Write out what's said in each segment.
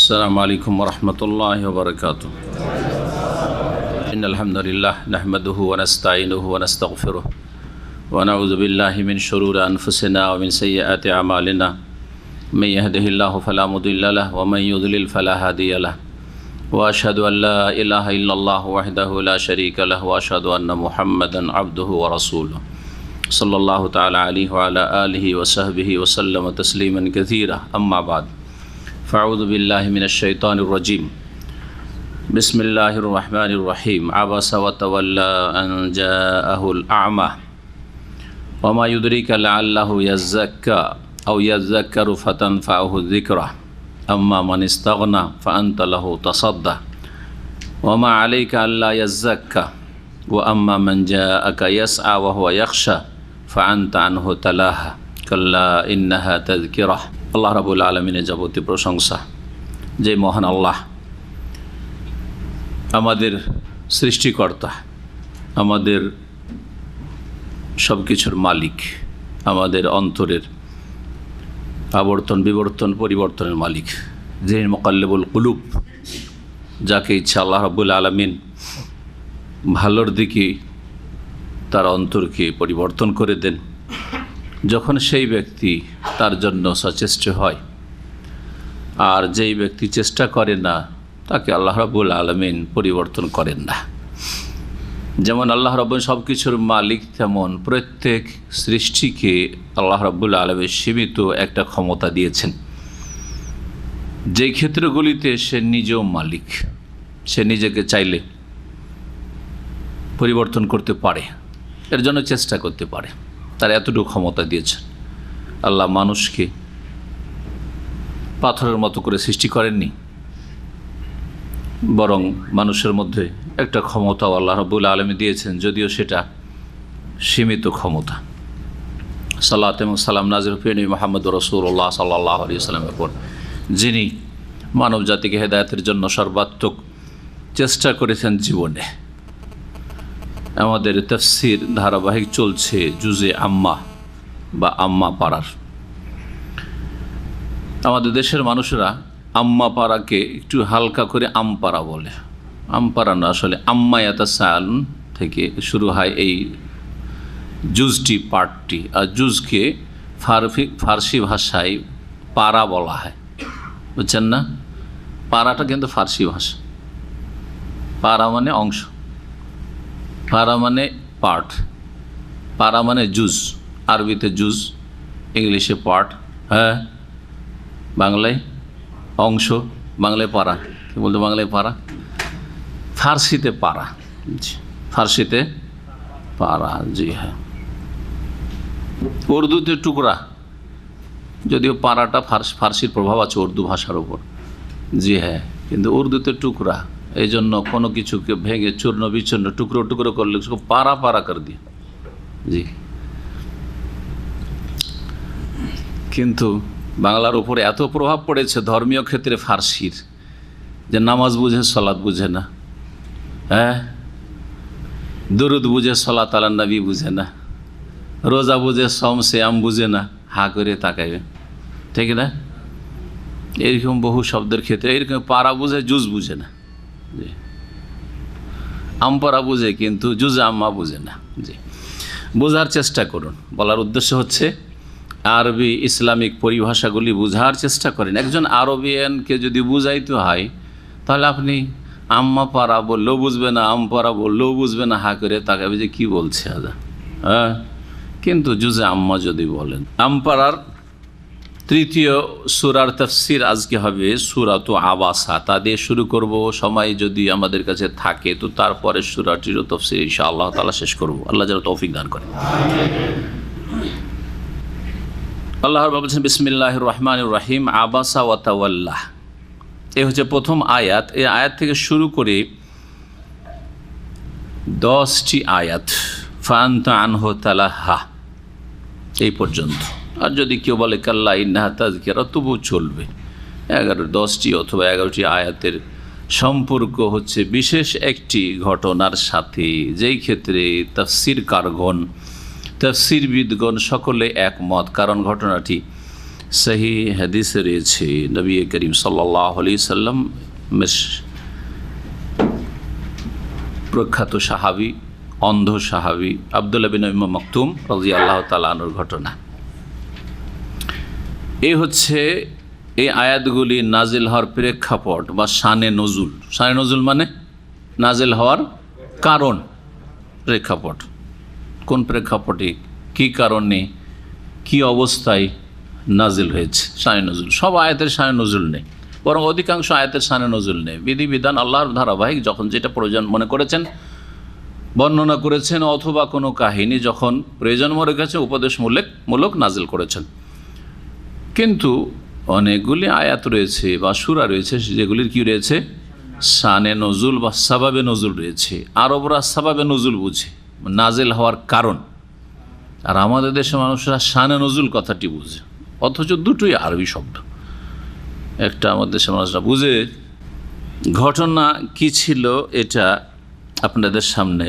अस्सलामु अलैकुम वरहमतुल्लाहि वबरकातुह। इन्नल हम्दुलिल्लाह नहमदुहु व नस्तईनुहु व नस्तगफिरुह व नऊज़ु बिल्लाहि मिन शुरूरि अनफुसिना व मिन सय्यिआति अमालिना मन यहदिहिल्लाहु फला मुदिल्ल लहु व मन युद्लिल फला हादिय लहु व अशहदु अन ला इलाहा इल्लल्लाह वहदहु ला शरीका लहु व अशहदु अन्न मुहम्मदन अब्दुहु व रसूलुहु सल्लल्लाहु तआला अलैहि व अला आलिहि व सहबिहि व सल्लम तस्लीमन कसीरा। अम्मा बाद फ़अऊज़ु बिल्लाहि मिनश शैतानिर रजीम। बिस्मिल्लाहिर रहमानिर रहीम। अबसा व तवल्ला अन जाअहुल अअमा व मा युद्रिका लअल्लहु यज़्ज़क्का औ यज़्ज़क्करु फतनफ़अहु ज़िक्रा अम्मा मन इस्तग़ना फ़अन्त लहु तसद्दा व मा अलैका अल्ला यज़्ज़क्का व अम्मा मन जाअका यसआ व हुवा यख़शा फ़अन्त अन्हु तलाहा कल्ला इन्नहा तज़किरा। আল্লাহ রাব্বুল আলামিনের যাবতীয় প্রশংসা, যে মহান আল্লাহ আমাদের সৃষ্টিকর্তা, আমাদের সব কিছুর মালিক, আমাদের অন্তরের আবর্তন বিবর্তন পরিবর্তনের মালিক, যে মুকাল্লিবুল কুলুব, যাকে ইচ্ছা আল্লাহ রাব্বুল আলামিন ভালোর দিকে তার অন্তরকে পরিবর্তন করে দেন। যখন সেই ব্যক্তি তার জন্য সচেষ্ট হয়, আর যেই ব্যক্তি চেষ্টা করে না, তাকে আল্লাহ রাব্বুল আলামিন পরিবর্তন করেন না। যেমন আল্লাহ রাব্বুল সব কিছুর মালিক, তেমন প্রত্যেক সৃষ্টিকে আল্লাহ রাব্বুল আলামিন সীমিত একটা ক্ষমতা দিয়েছেন, যেই ক্ষেত্রগুলিতে সে নিজেও মালিক। সে নিজেকে চাইলে পরিবর্তন করতে পারে, এর জন্য চেষ্টা করতে পারে, তার এতটুকু ক্ষমতা দিয়েছেন। আল্লাহ মানুষকে পাথরের মতো করে সৃষ্টি করেননি, বরং মানুষের মধ্যে একটা ক্ষমতাও আল্লাহ রাব্বুল আলামিন দিয়েছেন, যদিও সেটা সীমিত ক্ষমতা। সালাত এবং সালাম নাজিল হুসেন মুহাম্মদ রাসূলুল্লাহ সাল্লাল্লাহু আলাইহি ওয়াসাল্লামের উপর, যিনি মানব জাতিকে হেদায়েতের জন্য সর্বাত্মক চেষ্টা করেছেন জীবনে। আমাদের তাফসীর ধারাবাহিক চলছে জুজে আম্মা বা আম্মা পাড়ার। আমাদের দেশের মানুষরা আম্মা পাড়াকে একটু হালকা করে আমপাড়া বলে। আমপাড়া না, আসলে আম্মা ইয়াতাসাআলুন থেকে শুরু হয় এই জুজটি, পার্টটি। আর জুজকে ফার্সি ভাষায় পাড়া বলা হয়, বুঝছেন না? পাড়াটা কিন্তু ফার্সি ভাষা। পাড়া মানে অংশ, পারা মানে পার্ট, পারা মানে জুজ। আরবিতে জুজ, ইংলিশে পার্ট, হ্যাঁ, বাংলায় অংশ, বাংলায় পারা। কি বলতে বাংলায় পারা, ফার্সিতে পারা, ফার্সিতে পারা, জি হ্যাঁ। উর্দুতে টুকরা, যদিও পারাটা ফার্সির প্রভাব আছে উর্দু ভাষার উপর, জি হ্যাঁ, কিন্তু উর্দুতে টুকরা। এই জন্য কোনো কিছুকে ভেঙে চূর্ণ বিচূর্ণ টুকরো টুকরো করলে उसको পারা পারা করে দিয়ে, জি। কিন্তু বাংলার উপরে এত প্রভাব পড়েছে ধর্মীয় ক্ষেত্রে ফার্সির, যে নামাজ বুঝে সালাত বুঝে না, হ্যাঁ, দুরুদ বুঝে সালাত আলা নবী বুঝে না, রোজা বুঝে সম সিয়াম বুঝে না, হা করে তাকাইবে, ঠিক না? এরকম বহু শব্দের ক্ষেত্রে এরকম পারা বুঝে জুজ বুঝে না, জি। আমপারা বুঝে কিন্তু জুজে আম্মা বুঝে না, জি। বোঝার চেষ্টা করুন। বলার উদ্দেশ্য হচ্ছে আরবি ইসলামিক পরিভাষাগুলি বোঝার চেষ্টা করেন। একজন আরবিয়ানকে যদি বুঝাইতে হয়, তাহলে আপনি আম্মা পাড়া বললেও বুঝবে না, আমপাড়া বললেও বুঝবে না, হা করে তাকাবে যে কী বলছে আদা, হ্যাঁ। কিন্তু জুজে আম্মা যদি বলেন। আমপাড়ার তৃতীয় সূরার তাফসীর আজকে হবে সূরাতু আবাসা। তা দিয়ে শুরু করব, সময় যদি আমাদের কাছে থাকে তো তারপরে সূরাটিরও তাফসীর ইনশাআল্লাহ তাআলা শেষ করব। আল্লাহ যেন তৌফিক দান করেন। আল্লাহ বলছেন বিসমিল্লাহির রহমানির রহিম। আবাসা ওয়া তাওয়াল্লা, এ হচ্ছে প্রথম আয়াত। এই আয়াত থেকে শুরু করে 10টি আয়াত, ফাআনতা আনহু তালাহা, এই পর্যন্ত। আর যদি কেউ বলে কাল্লা ইন্নাহা তাযকিরা, তবুও চলবে। 10টি অথবা 11টি আয়াতের সম্পর্ক হচ্ছে বিশেষ একটি ঘটনার সাথে, যেই ক্ষেত্রে তাফসীরকারগণ, তাফসীরবিদগণ সকলে একমত, কারণ ঘটনাটি সহি হাদিসে রয়েছে নবী করিম সাল্লাল্লাহু আলাইহি সাল্লাম প্রখ্যাত সাহাবী, অন্ধ সাহাবী আব্দুল্লাহ বিন উম্মে মাকতুম রাদিয়াল্লাহু তাআলা আনহুর ঘটনা। এই হচ্ছে এই আয়াতগুলি নাজিল হওয়ার প্রেক্ষাপট বা শানে নজুল। শানে নজুল মানে নাজিল হওয়ার কারণ, প্রেক্ষাপট। কোন প্রেক্ষাপটে, কি কারণে, কি অবস্থায় নাজিল হয়েছে শানে নজুল। সব আয়াতের শানে নজুল নেই, বরং অধিকাংশ আয়াতের শানে নজুল নেই। বিধিবিধান আল্লাহর ধারাবাহিক, যখন যেটা প্রয়োজন মনে করেছেন বর্ণনা করেছেন, অথবা কোনো কাহিনী যখন প্রয়োজন মনে করেছে উপদেশমূলক নাজিল করেছেন। কিন্তু অনেকগুলি আয়াত রয়েছে বা সূরা রয়েছে যেগুলির কি রয়েছে, শানে নজুল বা সাবাবে নজুল রয়েছে। আরবরা সাবাবে নজুল বুঝে, নাজিল হওয়ার কারণ, আর আমাদের দেশের মানুষরা শানে নজুল কথাটি বুঝে, অথচ দুটোই আরবি শব্দ। একটা আমাদের দেশের মানুষরা বুঝে। ঘটনা কি ছিল এটা আপনাদের সামনে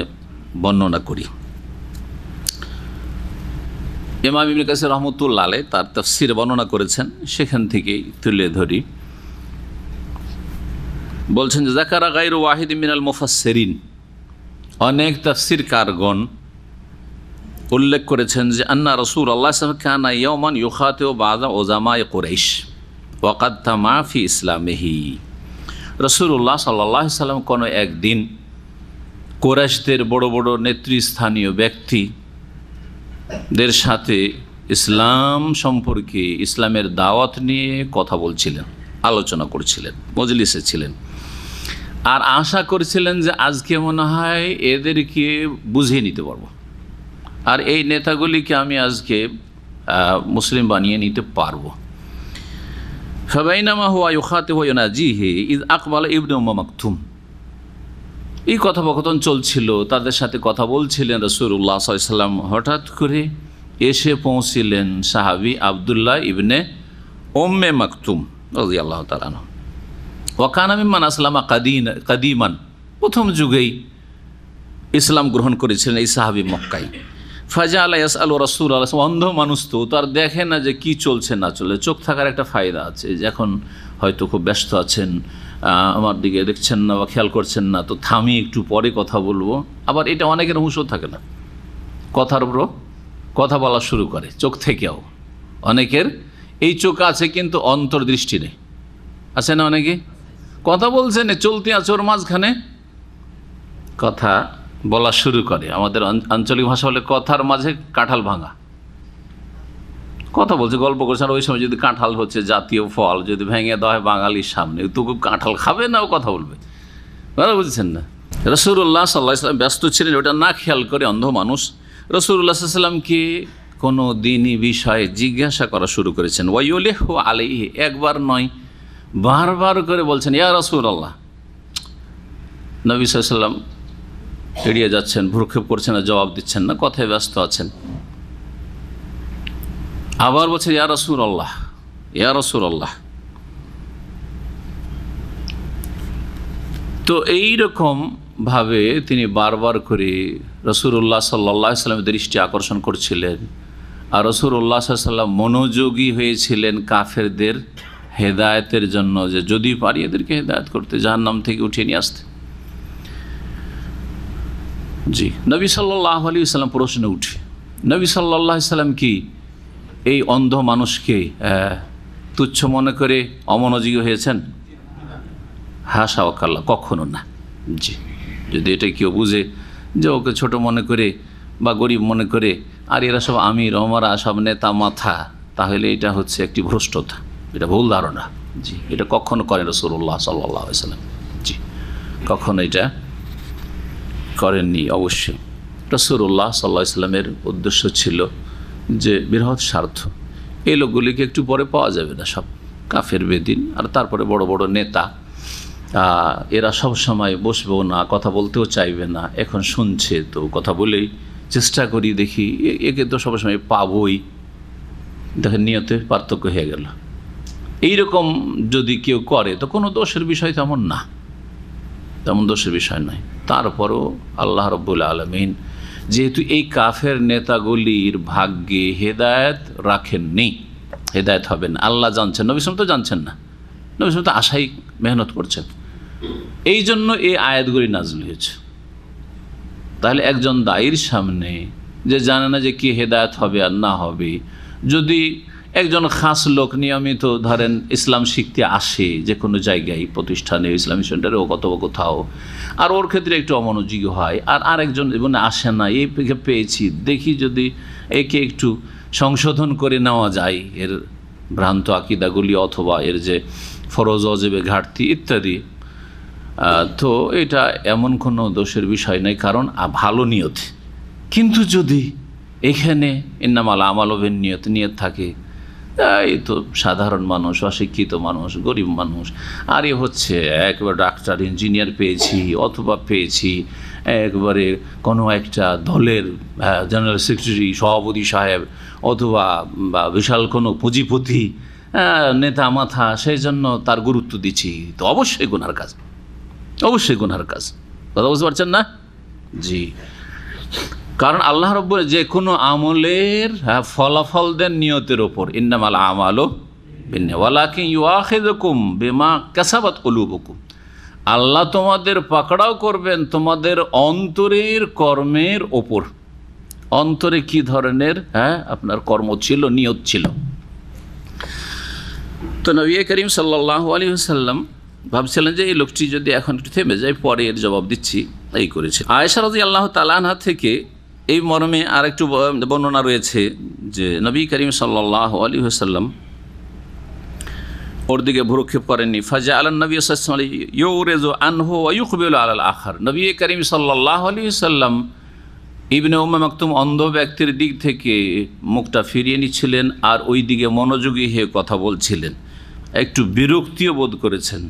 বর্ণনা করি। ইমাম ইবনে কাসির রাহমাতুল্লাহ আলাইহি তার তাফসীরে বর্ণনা করেছেন, সেখান থেকেই তুলে ধরি। বলছেন যে যাকারা গায়রু ওয়াহিদ মিনাল মুফাসসিরিন, অনেক তাফসীরকারগণ উল্লেখ করেছেন যে আন্না রাসূলুল্লাহ সাল্লাল্লাহু আলাইহি ওয়াসাল্লাম কানা ইয়াওমান ইউখাতিবু বাযা উযামায়ে কুরাইশ ওয়া ক্বাদ তামা ফি ইসলামিহি। রাসূলুল্লাহ সাল্লাল্লাহু আলাইহি ওয়াসাল্লাম কোনো একদিন কুরাইশদের বড় বড় নেতৃস্থানীয় ব্যক্তিদের সাথে ইসলাম সম্পর্কে, ইসলামের দাওয়াত নিয়ে কথা বলছিলেন, আলোচনা করছিলেন, মজলিসে ছিলেন। আর আশা করছিলেন যে আজকে মনে হয় এদেরকে বুঝিয়ে নিতে পারবো, আর এই নেতাগুলিকে আমি আজকে মুসলিম বানিয়ে নিতে পারবো। ফাবাইনামা হুয়া ইউখাতিবু ইউনাজিহি ইয আকবালা ইবনে উম্মে মাকতুম। এই কথোপকথন চলছিল, তাদের সাথে কথা বলছিলেন রাসূলুল্লাহ সাল্লাল্লাহু আলাইহি ওয়াসাল্লাম। হঠাৎ করে এসে পৌঁছিলেন সাহাবী আব্দুল্লাহ ইবনে উম্মে মাকতুম রাদিয়াল্লাহু তাআলা আনহু। ওয়া কানা মিম্মান আসলামা কাদিমান, প্রথম যুগেই ইসলাম গ্রহণ করেছিলেন এই সাহাবী মক্কায়। ফাজাআলা ইয়াসআলু রাসূলুল্লাহ, অন্ধ মানুষ তো তার দেখে না যে কি চলছে না চলে। চোখ থাকার একটা ফায়দা আছে, যে এখন হয়তো খুব ব্যস্ত আছেন, আমার দিকে দেখছেন না বা খেয়াল করছেন না, তো থামি একটু পরে কথা বলবো। আবার এটা অনেকের হুঁশও থাকে না, কথার উপর কথা বলা শুরু করে চোখ থেকেও। অনেকের এই চোখ আছে কিন্তু অন্তর্দৃষ্টি নেই, আছে না? অনেকে কথা বলছেন, চলতে আছে ওর মাঝখানে কথা বলা শুরু করে। আমাদের আঞ্চলিক ভাষা বলে কথার মাঝে কাঁঠাল ভাঙা। কথা বলছে, গল্প করছে, আর ওই সময় যদি কাঁঠাল হচ্ছে জাতীয় ফল, যদি ভেঙে দেওয়া হয় বাঙালির সামনে, তো কাঁঠাল খাবে না, ও কথা বলবে। বুঝছেন না? রাসূলুল্লাহ সাল্লাল্লাহু আলাইহি ওয়াসাল্লাম ব্যস্ত ছিলেন, ওটা না খেয়াল করে অন্ধ মানুষ রাসূলুল্লাহ সাল্লাল্লাহু আলাইহি ওয়াসাল্লামকে কোনো দিনই বিষয়ে জিজ্ঞাসা করা শুরু করেছেন। ওয়াইউলিহু আলাইহি, একবার নয় বারবার করে বলছেন ইয়া রাসূলুল্লাহ। নবী সাল্লাল্লাহু আলাইহি ওয়াসাল্লাম এড়িয়ে যাচ্ছেন, ভ্রুক্ষেপ করছেন না, জবাব দিচ্ছেন না, কথায় ব্যস্ত আছেন। আবার বলছে ইয়া রাসূলুল্লাহ, ইয়া রাসূলুল্লাহ। তো এইরকমভাবে তিনি বারবার করে রাসূলুল্লাহ সাল্লাল্লাহু আলাইহি ওয়াসাল্লামের দৃষ্টি আকর্ষণ করছিলেন। আর রাসূলুল্লাহ সাল্লাল্লাহু আলাইহি ওয়াসাল্লাম মনোযোগী হয়েছিলেন কাফেরদের হেদায়েতের জন্য, যে যদি পারি এদেরকে হেদায়েত করতে, জাহান্নাম থেকে উঠিয়ে নিয়ে আসতে। জি, নবী সাল্লাল্লাহু আলাইহি ওয়াসাল্লাম প্রশ্নে উঠে, নবী সাল্লাল্লাহু আলাইহি ওয়াসাল্লাম কি এই অন্ধ মানুষকে তুচ্ছ মনে করে অমনোযোগী হয়েছেন? হাসা ওয়াকাল্লা, কখনো না। জি, যদি এটা কেউ বুঝে যে ওকে ছোট মনে করে বা গরিব মনে করে, আর এরা সব আমির ওমরা সব নেতা মাথা, তাহলে এটা হচ্ছে একটি ভ্রষ্টতা, এটা ভুল ধারণা। জি, এটা কখনো করেন রাসূলুল্লাহ সাল্লাল্লাহু আলাইহি ওয়াসাল্লাম। জি, কখনো এটা করেননি। অবশ্যই রাসূলুল্লাহ সাল্লাল্লাহু আলাইহি ওয়াসাল্লামের উদ্দেশ্য ছিল যে বৃহৎ স্বার্থ, এই লোকগুলিকে একটু পরে পাওয়া যাবে না, সব কাফের বেদিন, আর তারপরে বড় বড় নেতা, এরা সব সময় বসবেও না, কথা বলতেও চাইবে না। এখন শুনছে তো কথা বলেই চেষ্টা করি, দেখি একে তো সবসময় পাবই, দেখেন নিয়তে পার্থক্য হয়ে গেল। এইরকম যদি কেউ করে তো কোনো দোষের বিষয় তেমন না, তেমন দোষের বিষয় নয়। তারপরও আল্লাহ রাব্বুল আলামিন যেহেতু এই কাফের নেতাগুলির ভাগ্যে হেদায়েত রাখেননি, হেদায়েত হবেন। আল্লাহ জানছেন, নবী সাল্লাল্লাহু আলাইহি ওয়াসাল্লাম তো জানছেন না, নবী সাল্লাল্লাহু আলাইহি ওয়াসাল্লাম তো আশাই মেহনত করছেন। এই জন্য এই আয়াতগুলি নাযিল হয়েছে। তাহলে একজন দায়ীর সামনে যে জানে না যে কি হেদায়েত হবে আর না হবে, যদি একজন খাস লোক নিয়মিত ধরেন ইসলাম শিখতে আসে যে কোনো জায়গায়, প্রতিষ্ঠানে, ইসলামী সেন্টারে ও কোথাও, আর ওর ক্ষেত্রে একটু অমনোযোগী হয়, আর আরেকজন জীবনে আসে না, এই পেয়েছি, দেখি যদি একে একটু সংশোধন করে নেওয়া যায় এর ভ্রান্ত আকিদাগুলি অথবা এর যে ফরজ ওয়াজিবে ঘাটতি ইত্যাদি, তো এটা এমন কোনো দোষের বিষয় নয়, কারণ ভালো নিয়ত। কিন্তু যদি এখানে ইন্নামাল আমালু বিন্নিয়াত নিয়ত থাকে, এই তো সাধারণ মানুষ, অশিক্ষিত মানুষ, গরিব মানুষ, আর এ হচ্ছে একবার ডাক্তার ইঞ্জিনিয়ার পেয়েছি, অথবা পেয়েছি একবারে কোনো একটা দলের জেনারেল সেক্রেটারি, সভাপতি সাহেব, অথবা বিশাল কোনো পুঁজিপতি, নেতা মাথা, সেই জন্য তার গুরুত্ব দিচ্ছি, তো অবশ্যই গুনার কাজ, অবশ্যই গুনার কাজ। কথা বুঝতে পারছেন না? জি, কারণ আল্লাহ রাব্বুল যে কোনো আমলের ফলাফল দেন নিয়তের ওপর। ইন্নামাল আমালু বিন্নিয়াত ওয়ালাকিন ইউআখিযুকুম বিমা কাসাবাত কুলুবুকুম। আল্লাহ তোমাদের পাকড়াও করবেন তোমাদের অন্তরের কর্মের ওপর। অন্তরে কি ধরনের আপনার কর্ম ছিল, নিয়ত ছিল। তো নবী করিম সাল্লাল্লাহু আলাইহি ওয়াসাল্লাম ভাবছিলেন যে এই লোকটি যদি এখন একটু থেমে যায়, পরে এর জবাব দিচ্ছি, এই করেছে। আয়েশা রাদিয়াল্লাহু তাআলা আনহা থেকে এই মর্মে আরেকটু বর্ণনা রয়েছে যে নবী করিম সাল্লাল্লাহু আলাইহি ওয়াসাল্লাম ওর দিকে ভ্রুক্ষেপ করেননি। ফাজা আলান নবী সাল্লাল্লাহু আলাইহি ওয়াসাল্লাম ইউরিজু আনহু ওয়া ইউকবিলু আলাল আখার। নবী করিম সাল্লাল্লাহু আলাইহি ওয়াসাল্লাম ইবনে উম্মে মাকতুম অন্ধ ব্যক্তির দিক থেকে মুখটা ফিরিয়ে নিচ্ছিলেন আর ওই দিকে মনোযোগী হয়ে কথা বলছিলেন। একটু বিরক্তিও বোধ করেছেন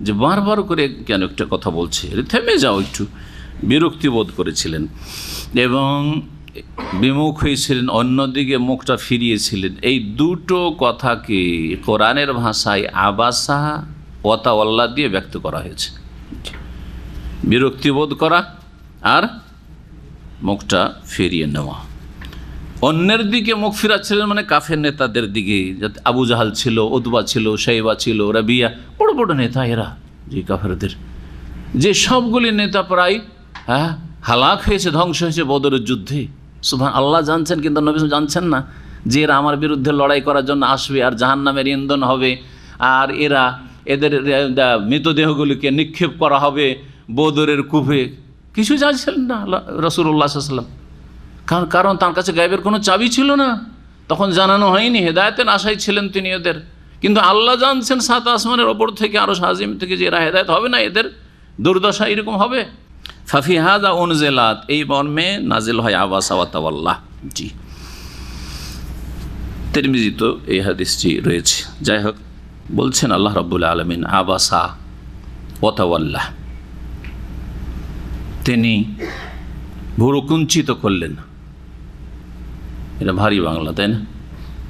যে বারবার করে কেন একটা কথা বলছে, থেমে যাও, একটু বিরক্তি বোধ করেছিলেন এবং বিমুখ হয়েছিলেন, অন্যদিকে মুখটা ফিরিয়েছিলেন। এই দুটো কথাকে কোরআনের ভাষায় আবাসা ওয়াতাওয়াল্লা দিয়ে ব্যক্ত করা হয়েছে। বিরক্তি বোধ করা আর মুখটা ফিরিয়ে নেওয়া। অন্যের দিকে মুখ ফিরাচ্ছিলেন মানে কাফের নেতাদের দিকে, যাতে আবু জাহাল ছিল, উতবা ছিল, শাইবা ছিল, রাবিয়া, বড় বড় নেতা এরা, যে কাফেরদের যে সবগুলি নেতা প্রায় হালাক হয়েছে, ধ্বংস হয়েছে বদরের যুদ্ধে। সুবহান আল্লাহ জানছেন, কিন্তু নবী জানছেন না যে এরা আমার বিরুদ্ধে লড়াই করার জন্য আসবে আর জাহান্নামের ইন্ধন হবে, আর এদের মৃতদেহগুলিকে নিক্ষেপ করা হবে বদরের কূপে। কিছু জানছিলেন না রাসূলুল্লাহ সাল্লাল্লাহু আলাইহি ওয়াসাল্লাম, কারণ তার কাছে গায়েবের কোনো চাবি ছিল না, তখন জানানো হয়নি, হেদায়েতের আশায় ছিলেন তিনি ওদের। কিন্তু আল্লাহ জানছেন সাত আসমানের ওপর থেকে, আরো আজিম থেকে, যে এরা হেদায়েত হবে না, এদের দুর্দশা এরকম হবে। ফাফি হাযা উনজিলাত, এই মর্মে নাজিল হয় আবাসা ওয়া তাওয়াল্লাহ। জি, তিরমিজিতে এই হাদিসটি রয়েছে। যাই হোক, বলছেন আল্লাহ রাব্বুল আলামিন আবাসা ওয়া তাওয়াল্লাহ, তিনি ভুরু কুঞ্চিত করলেন। এটা ভারী বাংলা, তাই না?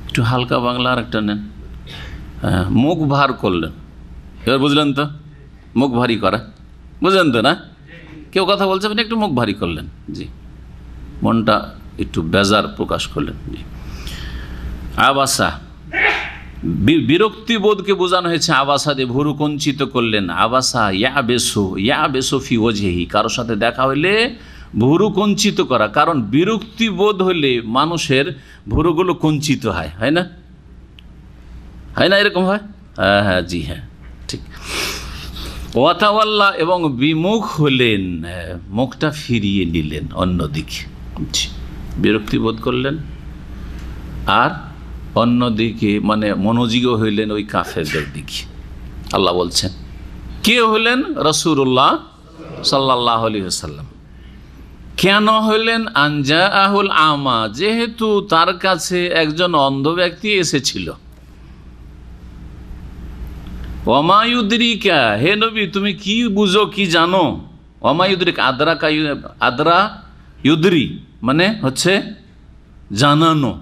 একটু হালকা বাংলা আর একটা নেন। মুখ ভার করলেন। এবার বুঝলেন তো? মুখ ভারী করা বুঝলেন তো না? কেউ কথা বলছে আপনি একটু মুখ ভারী করলেন, জি, মনটা একটু বেজার প্রকাশ করলেন। জি, আবাসা বিরক্তি বোধকে বোঝানো হয়েছে আবাসা দিয়ে, ভুরু কুঞ্চিত করলেন। আবাসা ইয়া বেসো ফি ওয়াজহি, কারোর সাথে দেখা হইলে ভুরু কুঞ্চিত করা। কারণ বিরক্তি বোধ হলে মানুষের ভুরুগুলো কুঞ্চিত হয়, হয় না? হয় না? এরকম হয়? হ্যাঁ হ্যাঁ, জি হ্যাঁ, ঠিক। ওয়াতাওয়াল্লা, এবং বিমুখ হলেন, মুখটা ফিরিয়ে নিলেন অন্যদিকে। বিরক্তি বোধ করলেন আর অন্যদিকে মানে মনোযোগী হইলেন ওই কাফেরদের দিকে। আল্লাহ বলছেন কে হলেন? রাসূলুল্লাহ সাল্লাল্লাহু আলাইহি ওয়াসাল্লাম। কেন হইলেন? আনজা আহুল আমা, যেহেতু তার কাছে একজন অন্ধ ব্যক্তি এসেছিল। ওয়ামায়ুদ্রিকা, হে নবী তুমি কি বুঝো, কি জানো? ওয়ামায়ুদ্রিক আদরা ইউদ্রি মানে হচ্ছে জানানো,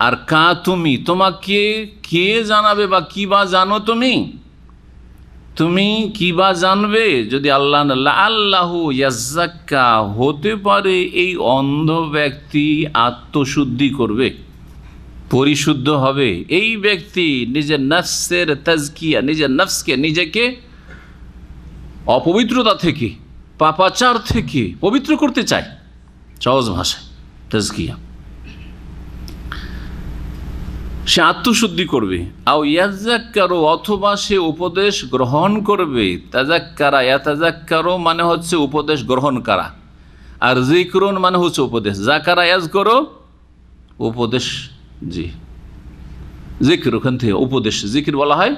আর কা তুমি, তোমাকে কে জানাবে বা কি বা জানো তুমি? তুমি কি বা জানবে? যদি আল্লাহ আল্লাহু ইয়াজ্জাক্কা, হতে পারে এই অন্ধ ব্যক্তি আত্মশুদ্ধি করবে। পরিশুদ্ধ হবে এই ব্যক্তি নিজের নফসের তাজকিয়া, নিজের নফসকে, নিজেকে অপবিত্রতা থেকে, পাপাচার থেকে পবিত্র করতে চায়। সহজ ভাষায় তাজকিয়া, সে আত্মশুদ্ধি করবে। আও ইয়াযাক্কারু, অথবা সে উপদেশ গ্রহণ করবে। তাযাক্কারা, ইয়াতাযাক্কারু মানে হচ্ছে উপদেশ গ্রহণ করা, আর যিকরুন মানে হচ্ছে উপদেশ। যাকারা ইয়াযকুরু উপদেশ, জি যিকর, ওখান থেকে উপদেশ, যিকির বলা হয়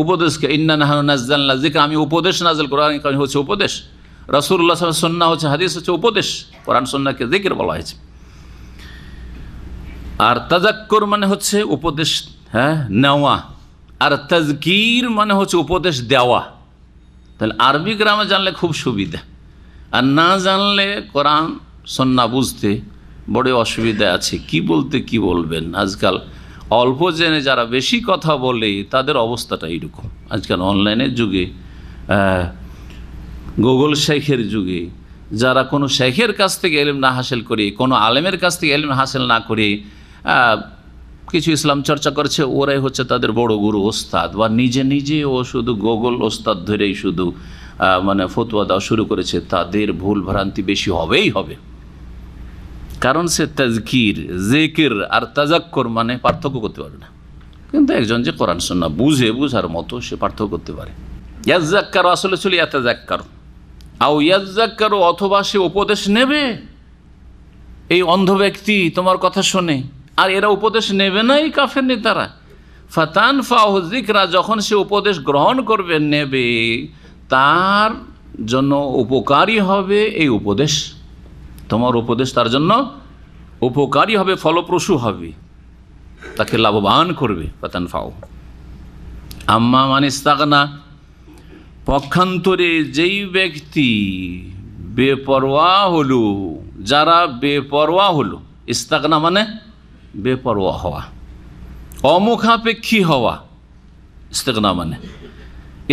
উপদেশকে। ইন্না নাহনু নাযালনা যিকরা, আমি উপদেশ নাযিল কোরআন হচ্ছে উপদেশ, রাসূলুল্লাহ সাল্লাল্লাহু আলাইহি সুন্নাহ হচ্ছে হাদিস, হচ্ছে উপদেশ। কোরআন সুন্নাহকে যিকির বলা হয়েছে। আর তাজাক্কুর মানে হচ্ছে উপদেশ নেওয়া, আর তাজকির মানে হচ্ছে উপদেশ দেওয়া। তাহলে আরবি গ্রামে জানলে খুব সুবিধা, আর না জানলে কোরআন সুন্নাহ বুঝতে বড় অসুবিধা আছে। কি বলতে কি বলবেন, আজকাল অল্প জেনে যারা বেশি কথা বলে তাদের অবস্থাটা এইরকম। আজকাল অনলাইনের যুগে, গুগল শেখের যুগে, যারা কোনো শেখের কাছ থেকে ইলম না হাসিল করে, কোনো আলেমের কাছ থেকে ইলম হাসিল না করে কিছু ইসলাম চর্চা করছে, ওরাই হচ্ছে তাদের বড় গুরু ওস্তাদ, বা নিজে নিজে ও শুধু গুগল ওস্তাদ ধরেই শুধু মানে ফতোয়া দেওয়া শুরু করেছে। তাদের ভুল ভ্রান্তি বেশি হবেই হবে, কারণ সে তাজকির, যিকির আর তাজাক্কুর মানে পার্থক্য করতে পারে না। কিন্তু একজন যে কোরআন সুন্নাহ বুঝার মতো, সে পার্থক্য করতে পারে। ইয়াযাক্কারু আসলে ছিল ইয়াতাযাক্কারু, আও ইয়াযাক্কারু অথবা সে উপদেশ নেবে। এই অন্ধ ব্যক্তি তোমার কথা শোনে, আর এরা উপদেশ নেবে না, এই কাফের নেতারা। ফাতানফাহু যিকরা, যখন সে উপদেশ গ্রহণ করবে, নেবে, তার জন্য উপকারী হবে এই উপদেশ। তোমার উপদেশ তার জন্য উপকারী হবে, ফলপ্রসূ হবে, তাকে লাভবান করবে। ফাতানফাহু। আম্মা মান ইস্তাগনা, পক্ষান্তরে যেই ব্যক্তি বেপরোয়া হলো, যারা বেপরোয়া হলো, ইস্তাগনা মানে বেপরোয়া হওয়া, অমুখাপেক্ষী হওয়া। ইস্তেগনা মানে,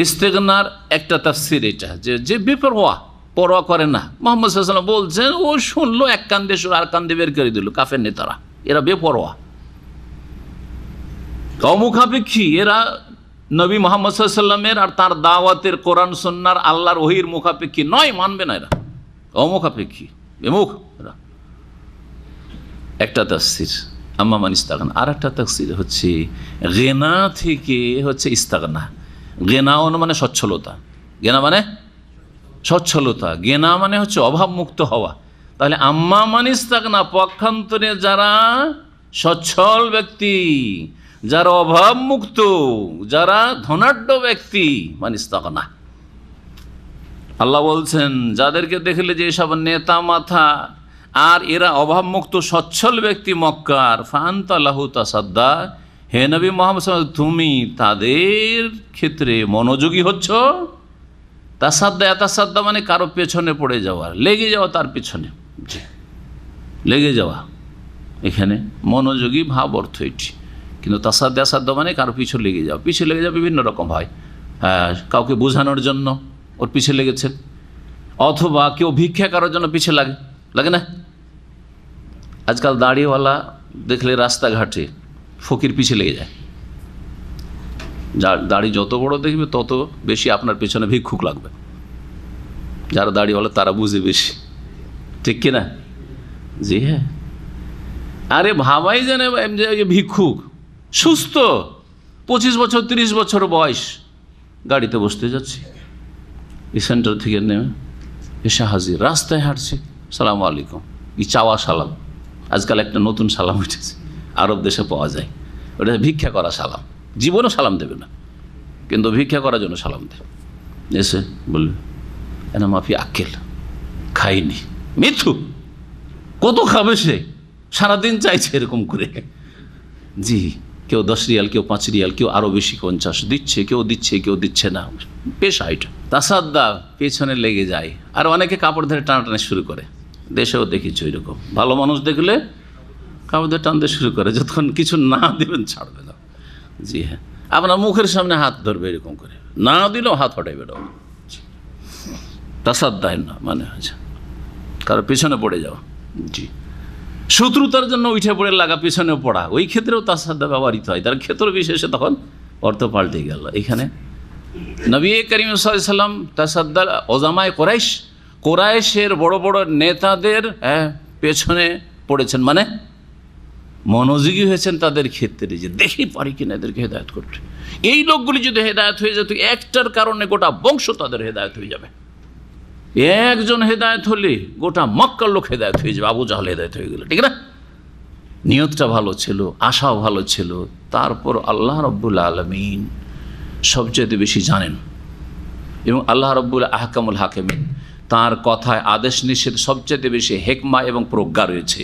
ইস্তেগনার একটা তাফসীর এটা, যে বেপরোয়া, পরোয়া করে না। মুহাম্মদ সাল্লাল্লাহু আলাইহি ওয়াসাল্লাম বলছেন, ও শুনলো, এক কান দিয়ে শুনে আর কান দিয়ে বের করে দিল। কাফের নেতারা এরা বেপরোয়া, অমুখাপেক্ষী। এরা নবী মুহাম্মদ সাল্লাল্লাহু আলাইহি ওয়াসাল্লামের আর তার দাওয়াতের, কোরআন সুন্নাহর, আল্লাহর ওহীর মুখাপেক্ষী নয়, মানবে না এরা, অমুখাপেক্ষী, বিমুখ এরা। একটা তাফসীর আম্মা মান ইস্তাগনা। আর একটা তাফসীর হচ্ছে গিনা থেকে হচ্ছে ইস্তাগনা। গিনাউন মানে সচ্ছলতা, গিনা মানে সচ্ছলতা, গিনা মানে হচ্ছে অভাবমুক্ত হওয়া। তাহলে আম্মা মান ইস্তাগনা, পক্ষান্তরে যারা সচ্ছল ব্যক্তি, যারা অভাবমুক্ত, যারা ধনাঢ্য ব্যক্তি, মান ইস্তাগনা। আল্লাহ বলছেন, যাদেরকে দেখলে যে সব নেতা মাথা আর এরা অভাবমুক্ত সচ্ছল ব্যক্তি মক্কার, ফাআনতা লাহু তাসাদ্দা, হে নবী মুহাম্মদ সাল্লাল্লাহু আলাইহি ওয়াসাল্লাম, তুমি তাদের ক্ষেত্রে মনোযোগী হচ্ছ। তাসাদ্দা মানে কারো পেছনে পড়ে যাওয়া, লেগে যাওয়া তার পেছনে, লেগে যাওয়া। এখানে মনোযোগী ভাব অর্থ এটি, কিন্তু তাসাদ্দা মানে কারো পিছু লেগে যাওয়া। পিছু লেগে যাওয়া বিভিন্ন রকম হয়। কাউকে বোঝানোর জন্য ওর পিছে লেগেছে, অথবা কেউ ভিক্ষা করার জন্য পিছে লাগে না। আজকাল দাড়িওয়ালা দেখলে রাস্তাঘাটে ফকির পিছে লেগে যায়। যার দাড়ি যত বড় দেখবে তত বেশি আপনার পেছনে ভিক্ষুক লাগবে। যারা দাড়িওয়ালা তারা বুঝে বেশি, ঠিক কিনা? জি হ্যাঁ। আরে ভাবাই জানে ভিক্ষুক সুস্থ, 25 বছর 30 বছর বয়স, গাড়িতে বসতে যাচ্ছি, এই সেন্টার থেকে নেমে এসে হাজির, রাস্তায় হাঁটছে, সালাম আলাইকুম, ই চাওয়া সালাম। আজকাল একটা নতুন সালাম উঠেছে, আরব দেশে পাওয়া যায়, ওটা ভিক্ষা করা সালাম। জীবনও সালাম দেবে না, কিন্তু ভিক্ষা করার জন্য সালাম দেবে। এসে বলবে এনা মাফি আক্কেল, খাইনি। মিথ্যু, কত খাবে সে, সারাদিন চাইছে এরকম করে। জি, কেউ 10 রিয়াল, কেউ 5 রিয়াল, কেউ আরও বেশি 50 দিচ্ছে, কেউ দিচ্ছে না। পেশা এটা। তাসাদ্দা, পেছনে লেগে যায়। আর অনেকে কাপড় ধরে টানাটানি শুরু করে, দেশেও দেখেছি ওইরকম। ভালো মানুষ দেখলে কাপড় ধরে টানতে শুরু করে, যতক্ষণ কিছু না দেবেন ছাড়বে না। জি হ্যাঁ, আপনার মুখের সামনে হাত ধরবে এরকম করে, না দিলেও হাত হটাইবে। তাসাদ্দা না মানে হচ্ছে কারো পিছনে পড়ে যাওয়া। জি, শত্রুতার জন্য উঠে পড়ে লাগা, পিছনে পড়া, ওই ক্ষেত্রেও তাসাদ্দা ব্যবহৃত হয়। তার ক্ষেত্র বিশেষে তখন অর্থ পাল্টে গেল। এখানে নবী করিম সাল্লাল্লাহু আলাইহি ওয়াসাল্লাম তাসাদ্দা ওজামায়ে কুরাইশ, কুরাইশের বড় বড় নেতাদের পেছনে পড়েছেন, মানে মনোযোগী হয়েছেন তাদের ক্ষেত্রে, যে দেখি পারি কিনা এদেরকে হেদায়েত করতে। এই লোকগুলি যদি হেদায়েত হয়ে যেত, একটার কারণে গোটা বংশ তাদের হেদায়েত হয়ে যাবে। একজন হেদায়েত হলে গোটা মক্কার লোক হেদায়েত হয়ে যাবে। আবু জাহল হেদায়েত হয়ে গেল, ঠিক না? নিয়তটা ভালো ছিল, আশাও ভালো ছিল। তারপর আল্লাহ রাব্বুল আলামিন সবচেয়ে বেশি জানেন, এবং আল্লাহ রাব্বুল আহকামুল হাকিমিন, তার কথায় আদেশ নিষেধ সবচেয়ে বেশি হেকমা এবং প্রজ্ঞা রয়েছে।